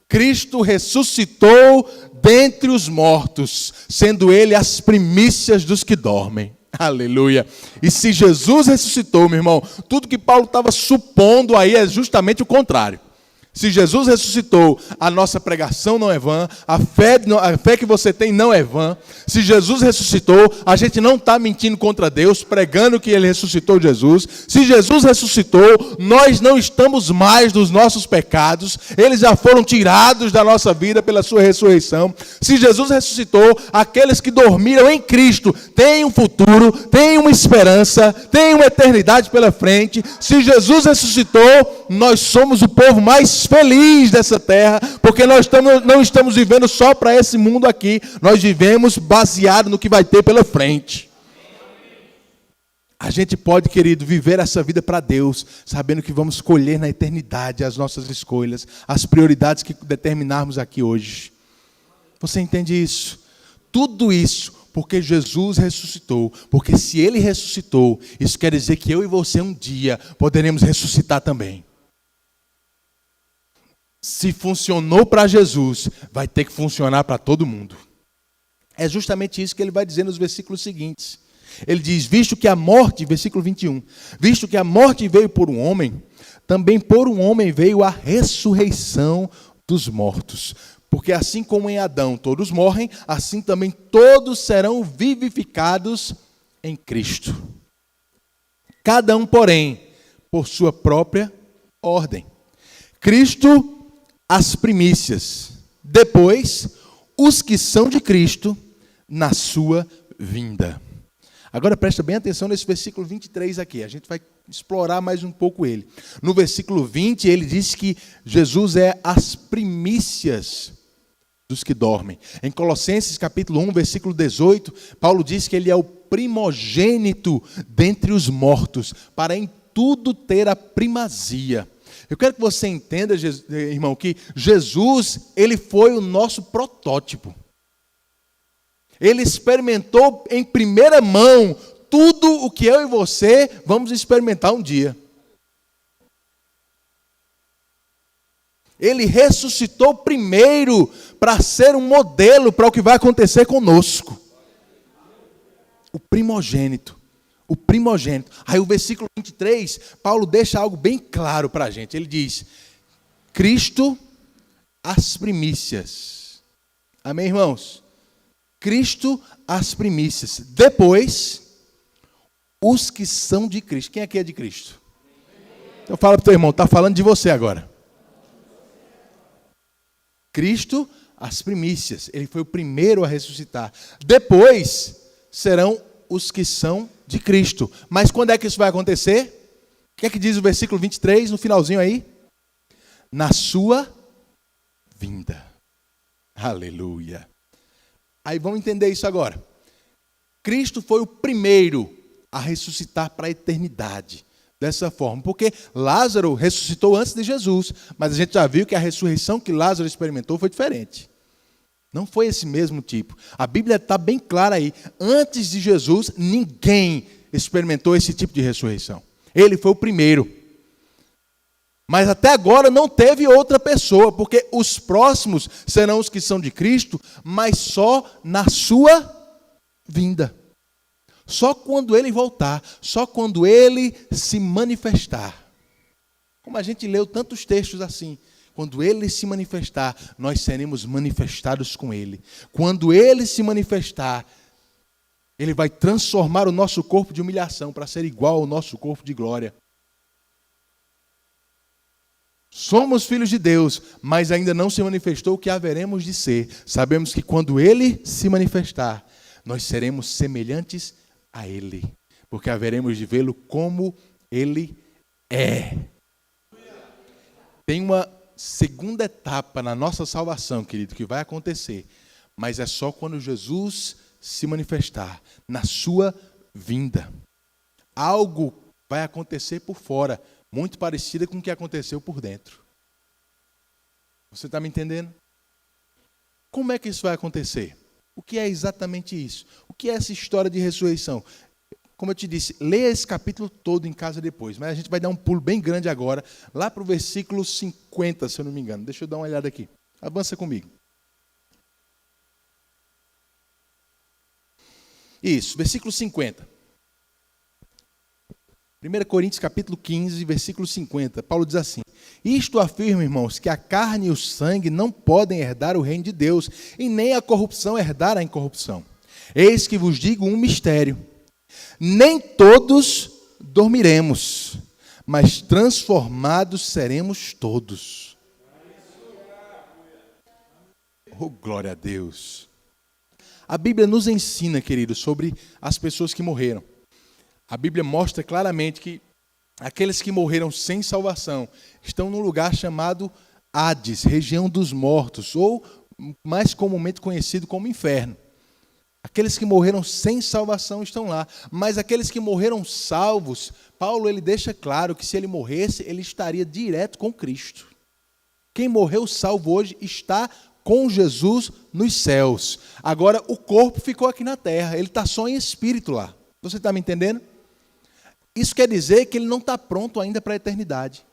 Cristo ressuscitou dentre os mortos, sendo ele as primícias dos que dormem. Aleluia. E se Jesus ressuscitou, meu irmão, tudo que Paulo estava supondo aí é justamente o contrário. Se Jesus ressuscitou, a nossa pregação não é vã, a fé que você tem não é vã. Se Jesus ressuscitou, a gente não está mentindo contra Deus, pregando que Ele ressuscitou Jesus. Se Jesus ressuscitou, nós não estamos mais dos nossos pecados, eles já foram tirados da nossa vida pela sua ressurreição. Se Jesus ressuscitou, aqueles que dormiram em Cristo têm um futuro, têm uma esperança, têm uma eternidade pela frente. Se Jesus ressuscitou, nós somos o povo mais feliz dessa terra, porque nós não estamos vivendo só para esse mundo aqui, nós vivemos baseado no que vai ter pela frente. A gente pode, querido, viver essa vida para Deus, sabendo que vamos colher na eternidade as nossas escolhas, as prioridades que determinarmos aqui hoje. Você entende isso? Tudo isso porque Jesus ressuscitou, porque se Ele ressuscitou, isso quer dizer que eu e você um dia poderemos ressuscitar também. Se funcionou para Jesus, vai ter que funcionar para todo mundo. É justamente isso que ele vai dizer nos versículos seguintes. Ele diz, visto que a morte, versículo 21, visto que a morte veio por um homem, também por um homem veio a ressurreição dos mortos. Porque assim como em Adão todos morrem, assim também todos serão vivificados em Cristo. Cada um, porém, por sua própria ordem. Cristo, as primícias, depois os que são de Cristo na sua vinda. Agora presta bem atenção nesse versículo 23 aqui, a gente vai explorar mais um pouco ele. No versículo 20 ele diz que Jesus é as primícias dos que dormem. Em Colossenses capítulo 1, versículo 18, Paulo diz que ele é o primogênito dentre os mortos, para em tudo ter a primazia. Eu quero que você entenda, irmão, que Jesus, ele foi o nosso protótipo. Ele experimentou em primeira mão tudo o que eu e você vamos experimentar um dia. Ele ressuscitou primeiro para ser um modelo para o que vai acontecer conosco. O primogênito. O primogênito. Aí o versículo 23, Paulo deixa algo bem claro para a gente. Ele diz, Cristo, as primícias. Amém, irmãos? Cristo, as primícias. Depois, os que são de Cristo. Quem aqui é de Cristo? Então fala para o teu irmão, está falando de você agora. Cristo, as primícias. Ele foi o primeiro a ressuscitar. Depois, serão os que são de Cristo. Mas quando é que isso vai acontecer? O que é que diz o versículo 23, no finalzinho aí? Na sua vinda. Aleluia. Aí vamos entender isso agora. Cristo foi o primeiro a ressuscitar para a eternidade. Dessa forma. Porque Lázaro ressuscitou antes de Jesus. Mas a gente já viu que a ressurreição que Lázaro experimentou foi diferente. Não foi esse mesmo tipo. A Bíblia está bem clara aí. Antes de Jesus, ninguém experimentou esse tipo de ressurreição. Ele foi o primeiro. Mas até agora não teve outra pessoa, porque os próximos serão os que são de Cristo, mas só na sua vinda. Só quando ele voltar, só quando ele se manifestar. Como a gente leu tantos textos assim. Quando ele se manifestar, nós seremos manifestados com ele. Quando ele se manifestar, Ele vai transformar o nosso corpo de humilhação para ser igual ao nosso corpo de glória. Somos filhos de Deus, mas ainda não se manifestou o que haveremos de ser. Sabemos que quando Ele se manifestar, nós seremos semelhantes a Ele, porque haveremos de vê-lo como Ele é. Tem uma segunda etapa na nossa salvação, querido, que vai acontecer, mas é só quando Jesus se manifestar, na sua vinda. Algo vai acontecer por fora, muito parecida com o que aconteceu por dentro. Você está me entendendo? Como é que isso vai acontecer? O que é exatamente isso? O que é essa história de ressurreição? Como eu te disse, leia esse capítulo todo em casa depois, mas a gente vai dar um pulo bem grande agora, lá para o versículo 50, se eu não me engano. Deixa eu dar uma olhada aqui. Avança comigo. Isso, versículo 50. 1 Coríntios capítulo 15, versículo 50, Paulo diz assim: isto afirma, irmãos, que a carne e o sangue não podem herdar o reino de Deus, e nem a corrupção herdar a incorrupção. Eis que vos digo um mistério: nem todos dormiremos, mas transformados seremos todos. Oh, glória a Deus! A Bíblia nos ensina, queridos, sobre as pessoas que morreram. A Bíblia mostra claramente que aqueles que morreram sem salvação estão num lugar chamado Hades, região dos mortos, ou mais comumente conhecido como inferno. Aqueles que morreram sem salvação estão lá, mas aqueles que morreram salvos, Paulo ele deixa claro que se ele morresse, ele estaria direto com Cristo. Quem morreu salvo hoje está com Jesus nos céus. Agora o corpo ficou aqui na terra, ele está só em espírito lá. Você está me entendendo? Isso quer dizer que ele não está pronto ainda para a eternidade.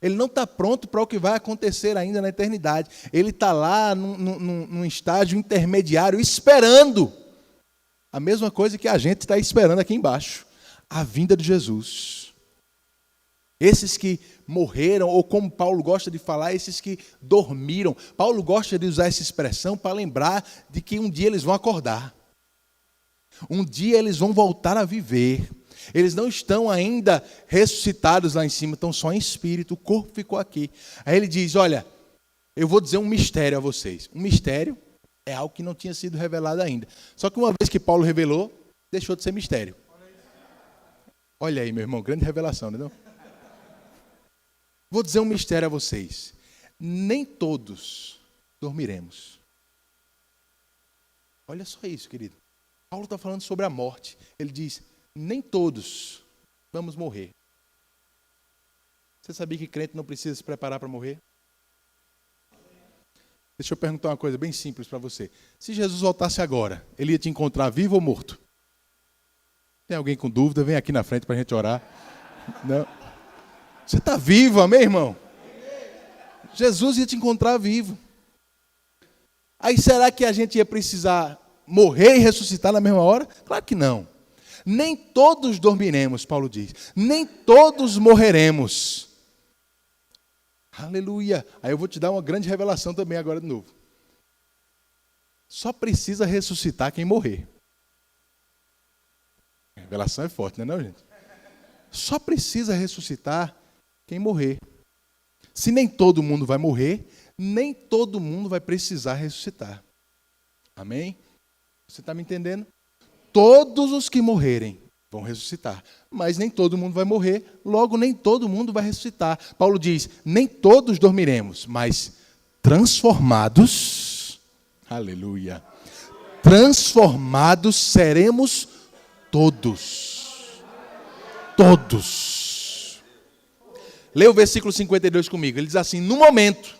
Ele não está pronto para o que vai acontecer ainda na eternidade. Ele está lá num estágio intermediário, esperando a mesma coisa que a gente está esperando aqui embaixo, a vinda de Jesus. Esses que morreram, ou como Paulo gosta de falar, esses que dormiram. Paulo gosta de usar essa expressão para lembrar de que um dia eles vão acordar. Um dia eles vão voltar a viver. Eles não estão ainda ressuscitados lá em cima, estão só em espírito, o corpo ficou aqui. Aí ele diz, olha, eu vou dizer um mistério a vocês. Um mistério é algo que não tinha sido revelado ainda. Só que uma vez que Paulo revelou, deixou de ser mistério. Olha aí, meu irmão, grande revelação, não é? Vou dizer um mistério a vocês. Nem todos dormiremos. Olha só isso, querido. Paulo está falando sobre a morte. Ele diz, nem todos vamos morrer. Você sabia que crente não precisa se preparar para morrer? Deixa eu perguntar uma coisa bem simples para você. Se Jesus voltasse agora, ele ia te encontrar vivo ou morto? Tem alguém com dúvida? Vem aqui na frente para a gente orar. Não. Você está vivo, amém, irmão? Jesus ia te encontrar vivo. Aí será que a gente ia precisar morrer e ressuscitar na mesma hora? Claro que não. Nem todos dormiremos, Paulo diz. Nem todos morreremos. Aleluia. Aí eu vou te dar uma grande revelação também agora de novo. Só precisa ressuscitar quem morrer. A revelação é forte, não é, gente? Só precisa ressuscitar quem morrer. Se nem todo mundo vai morrer, nem todo mundo vai precisar ressuscitar. Amém? Você está me entendendo? Todos os que morrerem vão ressuscitar, mas nem todo mundo vai morrer, logo nem todo mundo vai ressuscitar. Paulo diz, nem todos dormiremos, mas transformados, aleluia, transformados seremos todos. Todos. Leia o versículo 52 comigo, ele diz assim, no momento,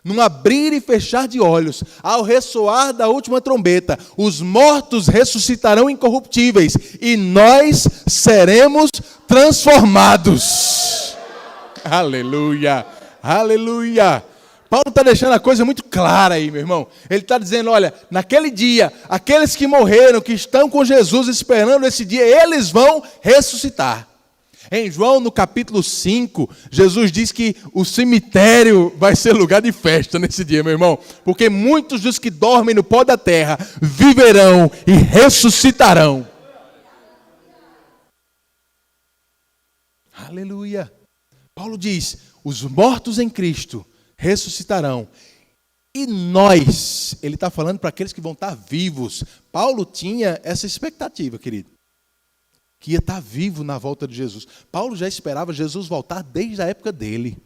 num abrir e fechar de olhos, ao ressoar da última trombeta, os mortos ressuscitarão incorruptíveis e nós seremos transformados. Aleluia, aleluia. Paulo está deixando a coisa muito clara aí, meu irmão. Ele está dizendo, olha, naquele dia, aqueles que morreram, que estão com Jesus esperando esse dia, eles vão ressuscitar. Em João, no capítulo 5, Jesus diz que o cemitério vai ser lugar de festa nesse dia, meu irmão. Porque muitos dos que dormem no pó da terra viverão e ressuscitarão. Aleluia. Paulo diz, os mortos em Cristo ressuscitarão. E nós, ele está falando para aqueles que vão estar vivos. Paulo tinha essa expectativa, querido, que ia estar vivo na volta de Jesus. Paulo já esperava Jesus voltar desde a época dele.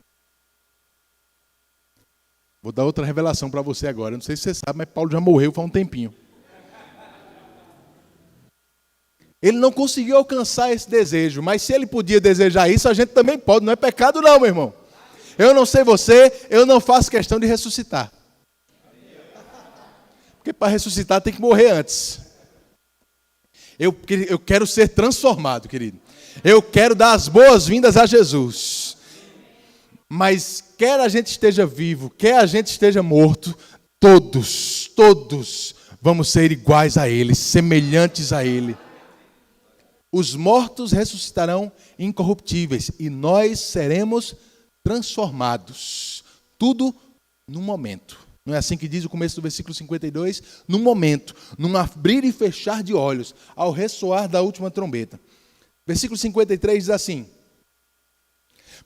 Vou dar outra revelação para você agora. Eu não sei se você sabe, mas Paulo já morreu faz um tempinho. Ele não conseguiu alcançar esse desejo, mas se ele podia desejar isso, a gente também pode. Não é pecado não, meu irmão. Eu não sei você, eu não faço questão de ressuscitar. Porque para ressuscitar tem que morrer antes. Eu quero ser transformado, querido. Eu quero dar as boas-vindas a Jesus. Mas quer a gente esteja vivo, quer a gente esteja morto, todos vamos ser iguais a Ele, semelhantes a Ele. Os mortos ressuscitarão incorruptíveis e nós seremos transformados. Tudo num momento. Não é assim que diz o começo do versículo 52? Num momento, num abrir e fechar de olhos, ao ressoar da última trombeta. Versículo 53 diz assim: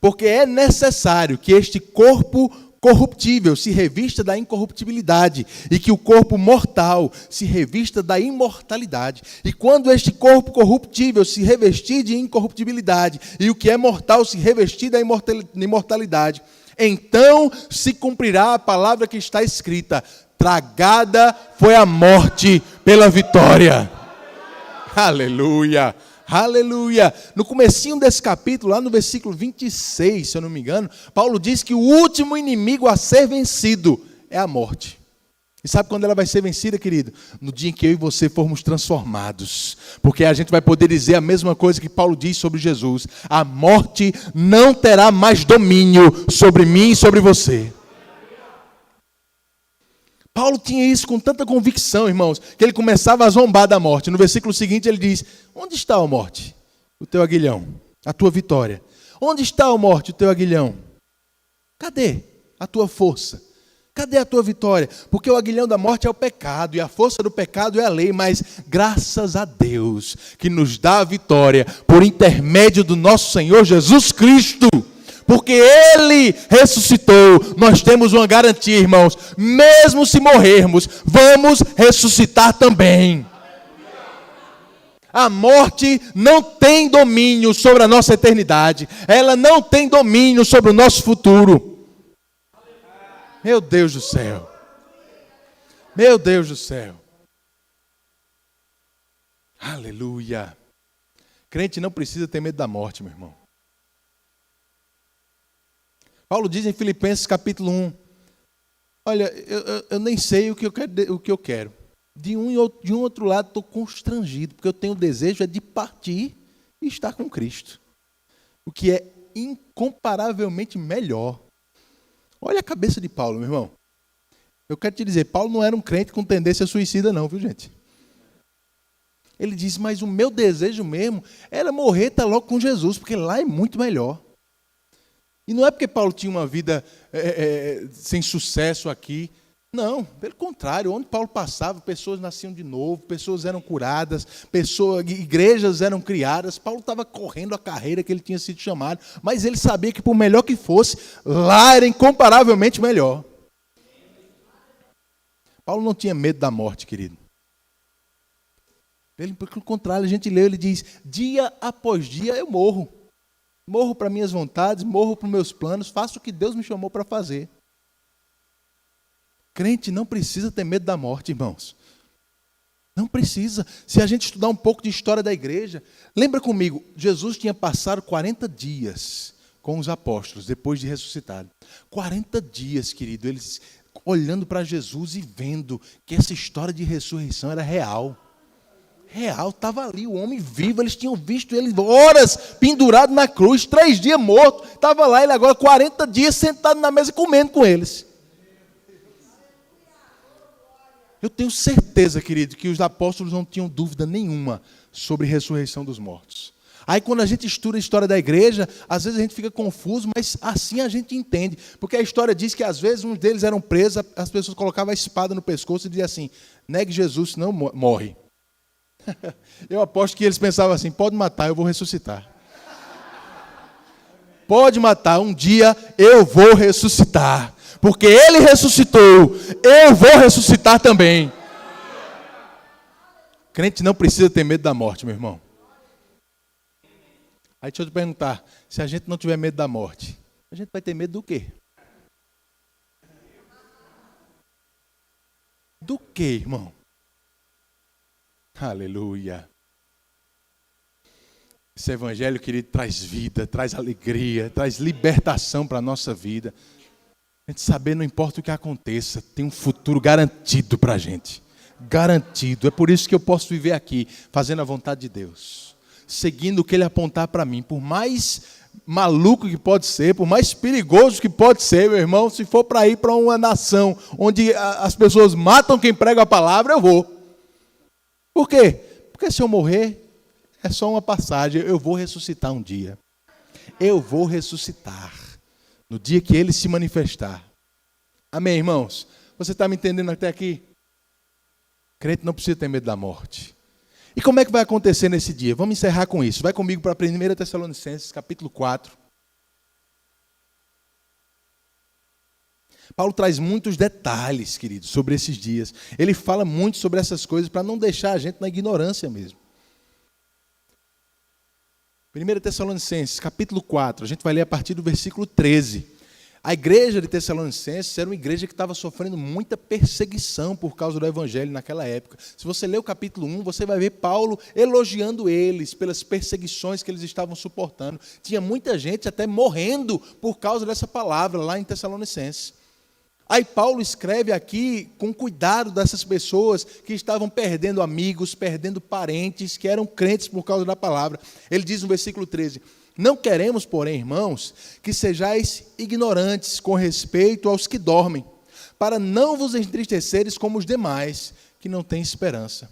porque é necessário que este corpo corruptível se revista da incorruptibilidade e que o corpo mortal se revista da imortalidade. E quando este corpo corruptível se revestir de incorruptibilidade e o que é mortal se revestir da imortalidade, então se cumprirá a palavra que está escrita: tragada foi a morte pela vitória. Aleluia, aleluia. No comecinho desse capítulo, lá no versículo 26, se eu não me engano, Paulo diz que o último inimigo a ser vencido é a morte. E sabe quando ela vai ser vencida, querido? No dia em que eu e você formos transformados. Porque a gente vai poder dizer a mesma coisa que Paulo diz sobre Jesus: a morte não terá mais domínio sobre mim e sobre você. Paulo tinha isso com tanta convicção, irmãos, que ele começava a zombar da morte. No versículo seguinte ele diz: onde está, ó morte, o teu aguilhão, a tua vitória? Onde está, ó morte, o teu aguilhão? Cadê a tua força? Cadê a tua vitória? Porque o aguilhão da morte é o pecado, e a força do pecado é a lei, mas graças a Deus, que nos dá a vitória, por intermédio do nosso Senhor Jesus Cristo, porque Ele ressuscitou, nós temos uma garantia, irmãos, mesmo se morrermos, vamos ressuscitar também. A morte não tem domínio sobre a nossa eternidade, ela não tem domínio sobre o nosso futuro. Meu Deus do céu. Meu Deus do céu. Aleluia. Crente não precisa ter medo da morte, meu irmão. Paulo diz em Filipenses capítulo 1. Olha, eu nem sei o que eu quero. De um outro lado estou constrangido, porque eu tenho o desejo de partir e estar com Cristo. O que é incomparavelmente melhor. Olha a cabeça de Paulo, meu irmão. Eu quero te dizer, Paulo não era um crente com tendência suicida não, viu gente? Ele diz, mas o meu desejo mesmo era morrer, estar logo com Jesus, porque lá é muito melhor. E não é porque Paulo tinha uma vida sem sucesso aqui. Não, pelo contrário, onde Paulo passava, pessoas nasciam de novo, pessoas eram curadas, igrejas eram criadas. Paulo estava correndo a carreira que ele tinha sido chamado, mas ele sabia que por melhor que fosse, lá era incomparavelmente melhor. Paulo não tinha medo da morte, querido. Pelo contrário, a gente lê, ele diz, dia após dia eu morro. Morro para minhas vontades, morro para os meus planos, faço o que Deus me chamou para fazer. Crente não precisa ter medo da morte, irmãos. Não precisa. Se a gente estudar um pouco de história da igreja, lembra comigo, Jesus tinha passado 40 dias com os apóstolos, depois de ressuscitado. 40 dias, querido, eles olhando para Jesus e vendo que essa história de ressurreição era real. Real, estava ali, o homem vivo, eles tinham visto ele horas pendurado na cruz, 3 dias morto, estava lá, ele agora 40 dias sentado na mesa comendo com eles. Eu tenho certeza, querido, que os apóstolos não tinham dúvida nenhuma sobre a ressurreição dos mortos. Aí quando a gente estuda a história da igreja, às vezes a gente fica confuso, mas assim a gente entende. Porque a história diz que às vezes uns deles eram presos, as pessoas colocavam a espada no pescoço e diziam assim, negue Jesus, senão morre. Eu aposto que eles pensavam assim, pode matar, eu vou ressuscitar. Pode matar, um dia eu vou ressuscitar. Porque ele ressuscitou, eu vou ressuscitar também. Crente não precisa ter medo da morte, meu irmão. Aí deixa eu te perguntar, se a gente não tiver medo da morte, a gente vai ter medo do quê? Do quê, irmão? Aleluia. Esse evangelho, querido, traz vida, traz alegria, traz libertação para a nossa vida. A gente saber, não importa o que aconteça, tem um futuro garantido para a gente. Garantido. É por isso que eu posso viver aqui, fazendo a vontade de Deus. Seguindo o que Ele apontar para mim. Por mais maluco que pode ser, por mais perigoso que pode ser, meu irmão, se for para ir para uma nação onde as pessoas matam quem prega a palavra, eu vou. Por quê? Porque se eu morrer, é só uma passagem, eu vou ressuscitar um dia. Eu vou ressuscitar no dia que Ele se manifestar. Amém, irmãos? Você está me entendendo até aqui? Crente não precisa ter medo da morte. E como é que vai acontecer nesse dia? Vamos encerrar com isso. Vai comigo para 1 Tessalonicenses, capítulo 4. Paulo traz muitos detalhes, queridos, sobre esses dias. Ele fala muito sobre essas coisas para não deixar a gente na ignorância mesmo. 1 Tessalonicenses, capítulo 4, a gente vai ler a partir do versículo 13. A igreja de Tessalonicenses era uma igreja que estava sofrendo muita perseguição por causa do evangelho naquela época. Se você ler o capítulo 1, você vai ver Paulo elogiando eles pelas perseguições que eles estavam suportando. Tinha muita gente até morrendo por causa dessa palavra lá em Tessalonicenses. Aí Paulo escreve aqui com cuidado dessas pessoas que estavam perdendo amigos, perdendo parentes, que eram crentes por causa da palavra. Ele diz no versículo 13, não queremos, porém, irmãos, que sejais ignorantes com respeito aos que dormem, para não vos entristeceres como os demais, que não têm esperança.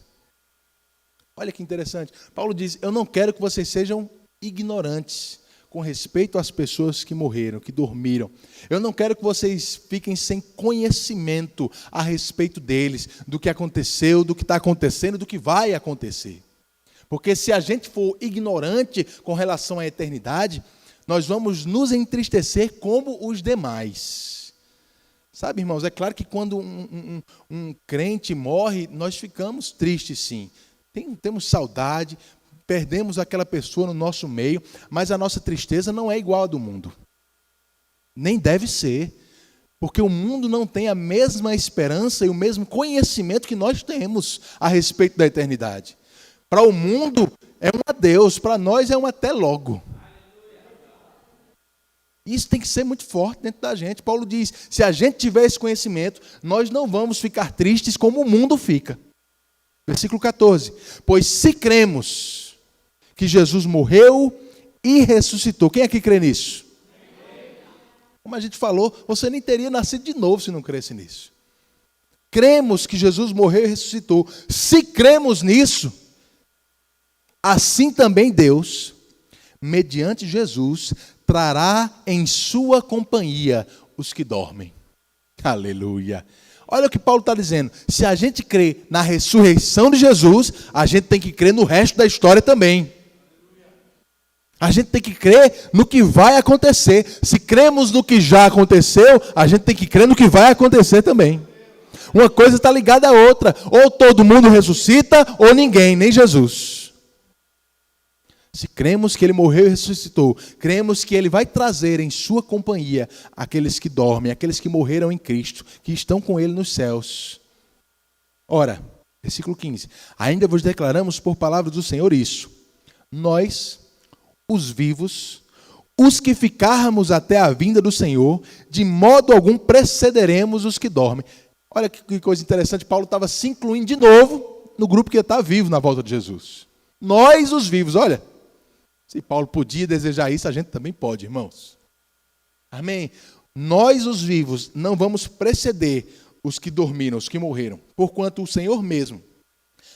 Olha que interessante. Paulo diz, eu não quero que vocês sejam ignorantes com respeito às pessoas que morreram, que dormiram. Eu não quero que vocês fiquem sem conhecimento a respeito deles, do que aconteceu, do que está acontecendo, do que vai acontecer. Porque se a gente for ignorante com relação à eternidade, nós vamos nos entristecer como os demais. Sabe, irmãos, é claro que quando um crente morre, nós ficamos tristes, sim. Temos saudade, perdemos aquela pessoa no nosso meio, mas a nossa tristeza não é igual à do mundo. Nem deve ser. Porque o mundo não tem a mesma esperança e o mesmo conhecimento que nós temos a respeito da eternidade. Para o mundo é um adeus, para nós é um até logo. Isso tem que ser muito forte dentro da gente. Paulo diz, se a gente tiver esse conhecimento, nós não vamos ficar tristes como o mundo fica. Versículo 14. Pois se cremos que Jesus morreu e ressuscitou. Quem aqui crê nisso? Como a gente falou, você nem teria nascido de novo se não cresce nisso. Cremos que Jesus morreu e ressuscitou. Se cremos nisso, assim também Deus, mediante Jesus, trará em sua companhia os que dormem. Aleluia. Olha o que Paulo está dizendo. Se a gente crê na ressurreição de Jesus, a gente tem que crer no resto da história também. A gente tem que crer no que vai acontecer. Se cremos no que já aconteceu, a gente tem que crer no que vai acontecer também. Uma coisa está ligada à outra. Ou todo mundo ressuscita, ou ninguém, nem Jesus. Se cremos que Ele morreu e ressuscitou, cremos que Ele vai trazer em sua companhia aqueles que dormem, aqueles que morreram em Cristo, que estão com Ele nos céus. Ora, versículo 15. Ainda vos declaramos por palavra do Senhor isso. Nós, os vivos, os que ficarmos até a vinda do Senhor, de modo algum precederemos os que dormem. Olha que coisa interessante, Paulo estava se incluindo de novo no grupo que ia estar vivo na volta de Jesus. Nós, os vivos, olha, se Paulo podia desejar isso, a gente também pode, irmãos. Amém? Nós, os vivos, não vamos preceder os que dormiram, os que morreram, porquanto o Senhor mesmo,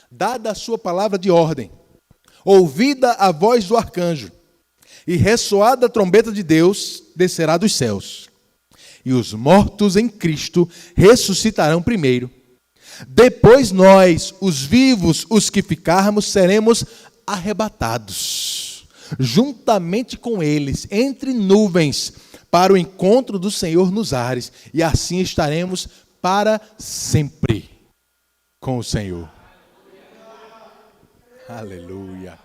dada a sua palavra de ordem, ouvida a voz do arcanjo, e ressoada a trombeta de Deus, descerá dos céus. E os mortos em Cristo ressuscitarão primeiro. Depois nós, os vivos, os que ficarmos, seremos arrebatados, juntamente com eles, entre nuvens, para o encontro do Senhor nos ares. E assim estaremos para sempre com o Senhor. Aleluia.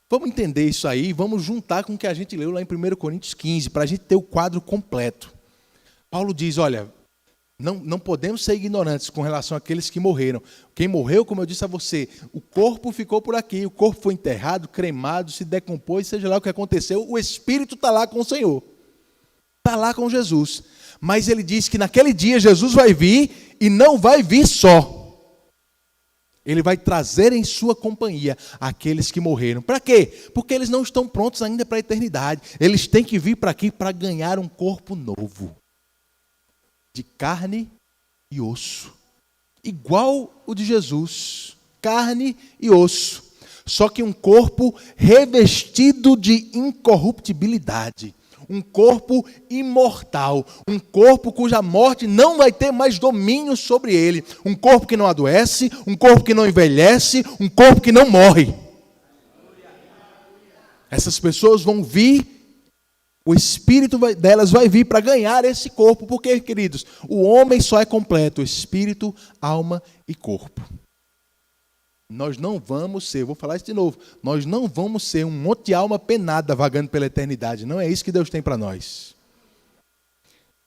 Vamos entender isso aí, vamos juntar com o que a gente leu lá em 1 Coríntios 15, para a gente ter o quadro completo. Paulo diz, olha, não podemos ser ignorantes com relação àqueles que morreram. Quem morreu, como eu disse a você, o corpo ficou por aqui, o corpo foi enterrado, cremado, se decompôs, seja lá o que aconteceu, o espírito está lá com o Senhor, está lá com Jesus. Mas ele diz que naquele dia Jesus vai vir e não vai vir só. Ele vai trazer em sua companhia aqueles que morreram. Para quê? Porque eles não estão prontos ainda para a eternidade. Eles têm que vir para aqui para ganhar um corpo novo, de carne e osso, igual o de Jesus, carne e osso, só que um corpo revestido de incorruptibilidade, um corpo imortal, um corpo cuja morte não vai ter mais domínio sobre ele, um corpo que não adoece, um corpo que não envelhece, um corpo que não morre. Essas pessoas vão vir, o espírito delas vai vir para ganhar esse corpo, porque, queridos, o homem só é completo, espírito, alma e corpo. Nós não vamos ser, vou falar isso de novo, nós não vamos ser um monte de alma penada vagando pela eternidade. Não é isso que Deus tem para nós.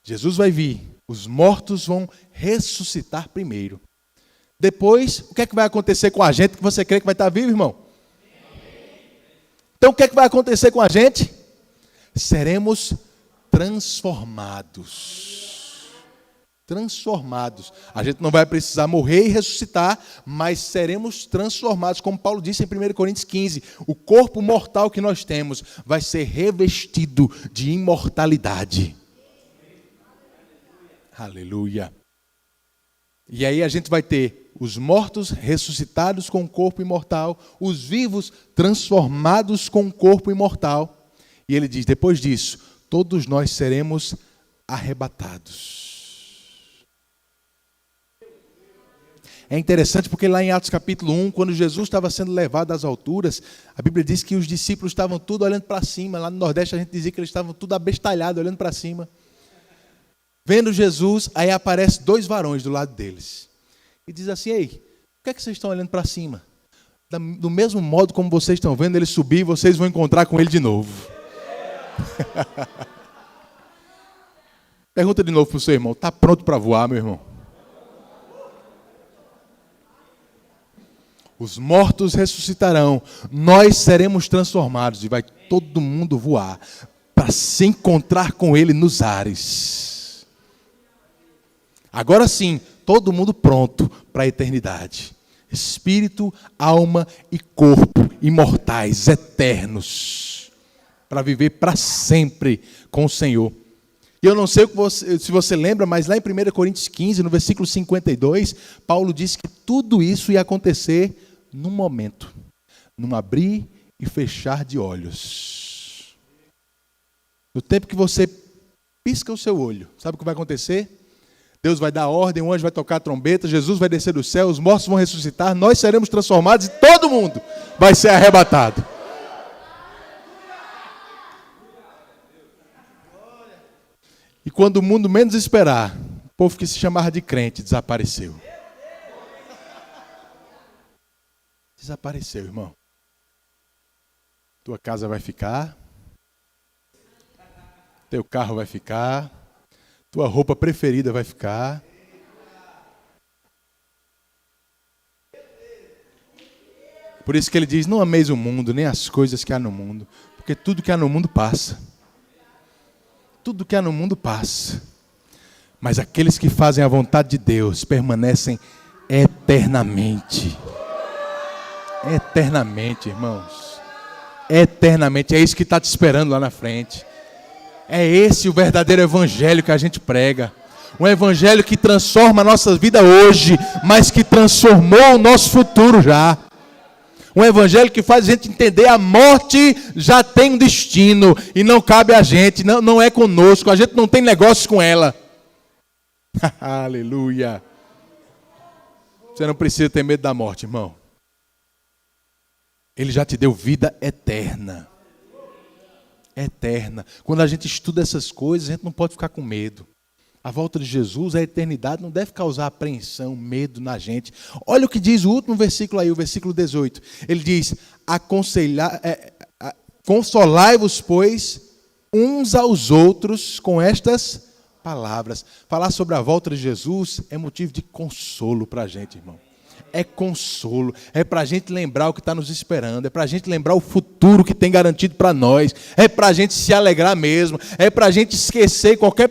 Jesus vai vir, os mortos vão ressuscitar primeiro. Depois, o que é que vai acontecer com a gente que você crê que vai estar vivo, irmão? Então, o que é que vai acontecer com a gente? Seremos transformados. Transformados. A gente não vai precisar morrer e ressuscitar, mas seremos transformados, como Paulo disse em 1 Coríntios 15, o corpo mortal que nós temos vai ser revestido de imortalidade. Aleluia. E aí a gente vai ter os mortos ressuscitados com o corpo imortal, os vivos transformados com o corpo imortal. E ele diz, depois disso, todos nós seremos arrebatados. É interessante porque lá em Atos capítulo 1, quando Jesus estava sendo levado às alturas, a Bíblia diz que os discípulos estavam tudo olhando para cima. Lá no Nordeste a gente dizia que eles estavam tudo abestalhados, olhando para cima. Vendo Jesus, aí aparecem dois varões do lado deles. E diz assim, ei, por que é que vocês estão olhando para cima? Do mesmo modo como vocês estão vendo ele subir, vocês vão encontrar com ele de novo. Pergunta de novo para o seu irmão, está pronto para voar, meu irmão? Os mortos ressuscitarão, nós seremos transformados e vai todo mundo voar para se encontrar com ele nos ares. Agora sim, todo mundo pronto para a eternidade. Espírito, alma e corpo, imortais, eternos, para viver para sempre com o Senhor. E eu não sei se você lembra, mas lá em 1 Coríntios 15, no versículo 52, Paulo disse que tudo isso ia acontecer num momento, num abrir e fechar de olhos. No tempo que você pisca o seu olho, sabe o que vai acontecer? Deus vai dar ordem, o anjo vai tocar a trombeta, Jesus vai descer do céu, os mortos vão ressuscitar, nós seremos transformados e todo mundo vai ser arrebatado. E quando o mundo menos esperar, o povo que se chamava de crente desapareceu. Desapareceu, irmão. Tua casa vai ficar, teu carro vai ficar, tua roupa preferida vai ficar. Por isso que ele diz, não ameis o mundo, nem as coisas que há no mundo, porque tudo que há no mundo passa. Tudo que há no mundo passa. Mas aqueles que fazem a vontade de Deus permanecem eternamente. Eternamente, irmãos. Eternamente. É isso que está te esperando lá na frente. É esse o verdadeiro evangelho que a gente prega. Um evangelho que transforma a nossa vida hoje, mas que transformou o nosso futuro já. Um evangelho que faz a gente entender a morte já tem um destino e não cabe a gente, não é conosco, a gente não tem negócio com ela. Aleluia. Você não precisa ter medo da morte, irmão. Ele já te deu vida eterna. Eterna. Quando a gente estuda essas coisas, a gente não pode ficar com medo. A volta de Jesus, a eternidade, não deve causar apreensão, medo na gente. Olha o que diz o último versículo aí, o versículo 18. Ele diz, consolai-vos, pois, uns aos outros com estas palavras. Falar sobre a volta de Jesus é motivo de consolo para a gente, irmão. É consolo, é para a gente lembrar o que está nos esperando, é para a gente lembrar o futuro que tem garantido para nós, é para a gente se alegrar mesmo, é para a gente esquecer qualquer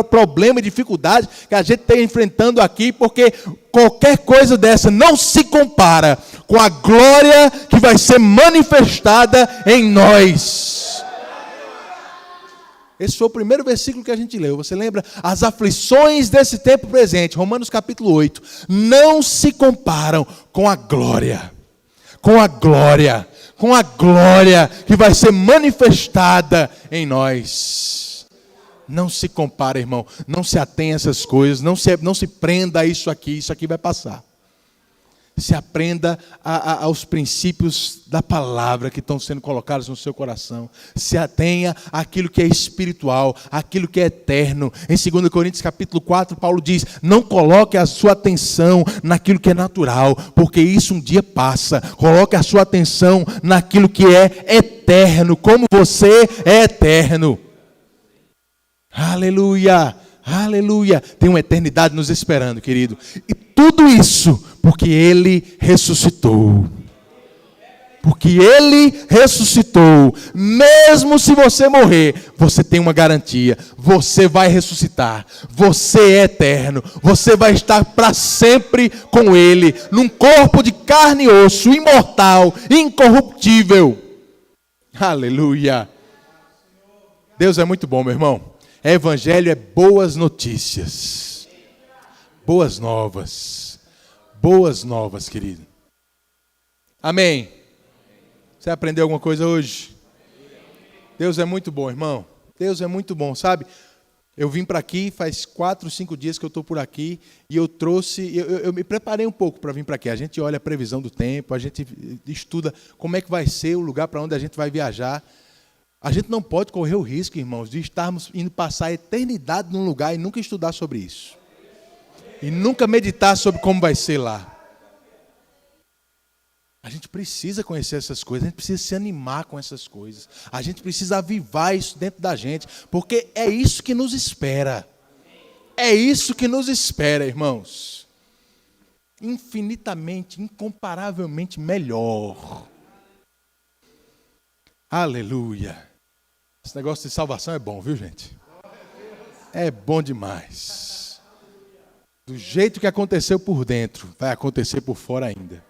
problema e dificuldade que a gente está enfrentando aqui, porque qualquer coisa dessa não se compara com a glória que vai ser manifestada em nós. Esse foi o primeiro versículo que a gente leu. Você lembra? As aflições desse tempo presente, Romanos capítulo 8, não se comparam com a glória. Com a glória. Com a glória que vai ser manifestada em nós. Não se compara, irmão. Não se atenha a essas coisas. Não se prenda a isso aqui vai passar. Se aprenda aos princípios da palavra que estão sendo colocados no seu coração. Se atenha àquilo que é espiritual, àquilo que é eterno. Em 2 Coríntios capítulo 4, Paulo diz, não coloque a sua atenção naquilo que é natural, porque isso um dia passa. Coloque a sua atenção naquilo que é eterno, como você é eterno. Aleluia! Aleluia! Tem uma eternidade nos esperando, querido. E tudo isso porque Ele ressuscitou. Porque Ele ressuscitou. Mesmo se você morrer, você tem uma garantia. Você vai ressuscitar. Você é eterno. Você vai estar para sempre com Ele. Num corpo de carne e osso, imortal, incorruptível. Aleluia! Deus é muito bom, meu irmão. Evangelho é boas notícias. Boas novas. Boas novas, querido. Amém. Você aprendeu alguma coisa hoje? Deus é muito bom, irmão. Deus é muito bom, sabe? Eu vim para aqui, faz 4, 5 dias que eu estou por aqui, e eu trouxe, eu me preparei um pouco para vir para aqui. A gente olha a previsão do tempo, a gente estuda como é que vai ser o lugar para onde a gente vai viajar. A gente não pode correr o risco, irmãos, de estarmos indo passar a eternidade num lugar e nunca estudar sobre isso. E nunca meditar sobre como vai ser lá. A gente precisa conhecer essas coisas, a gente precisa se animar com essas coisas. A gente precisa avivar isso dentro da gente, porque é isso que nos espera. É isso que nos espera, irmãos. Infinitamente, incomparavelmente melhor. Aleluia. Esse negócio de salvação é bom, viu, gente? É bom demais. Do jeito que aconteceu por dentro, vai acontecer por fora ainda.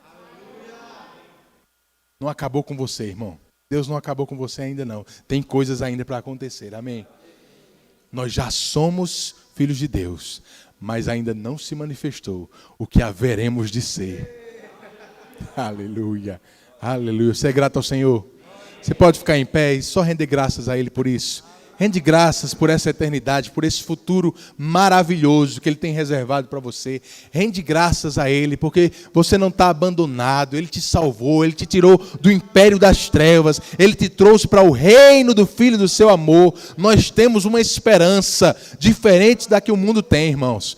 Não acabou com você, irmão. Deus não acabou com você ainda não. Tem coisas ainda para acontecer, amém? Nós já somos filhos de Deus, mas ainda não se manifestou o que haveremos de ser. Aleluia. Aleluia. Você é grato ao Senhor? Você pode ficar em pé e só render graças a Ele por isso. Rende graças por essa eternidade, por esse futuro maravilhoso que Ele tem reservado para você. Rende graças a Ele, porque você não está abandonado. Ele te salvou, Ele te tirou do império das trevas. Ele te trouxe para o reino do Filho do seu amor. Nós temos uma esperança diferente da que o mundo tem, irmãos.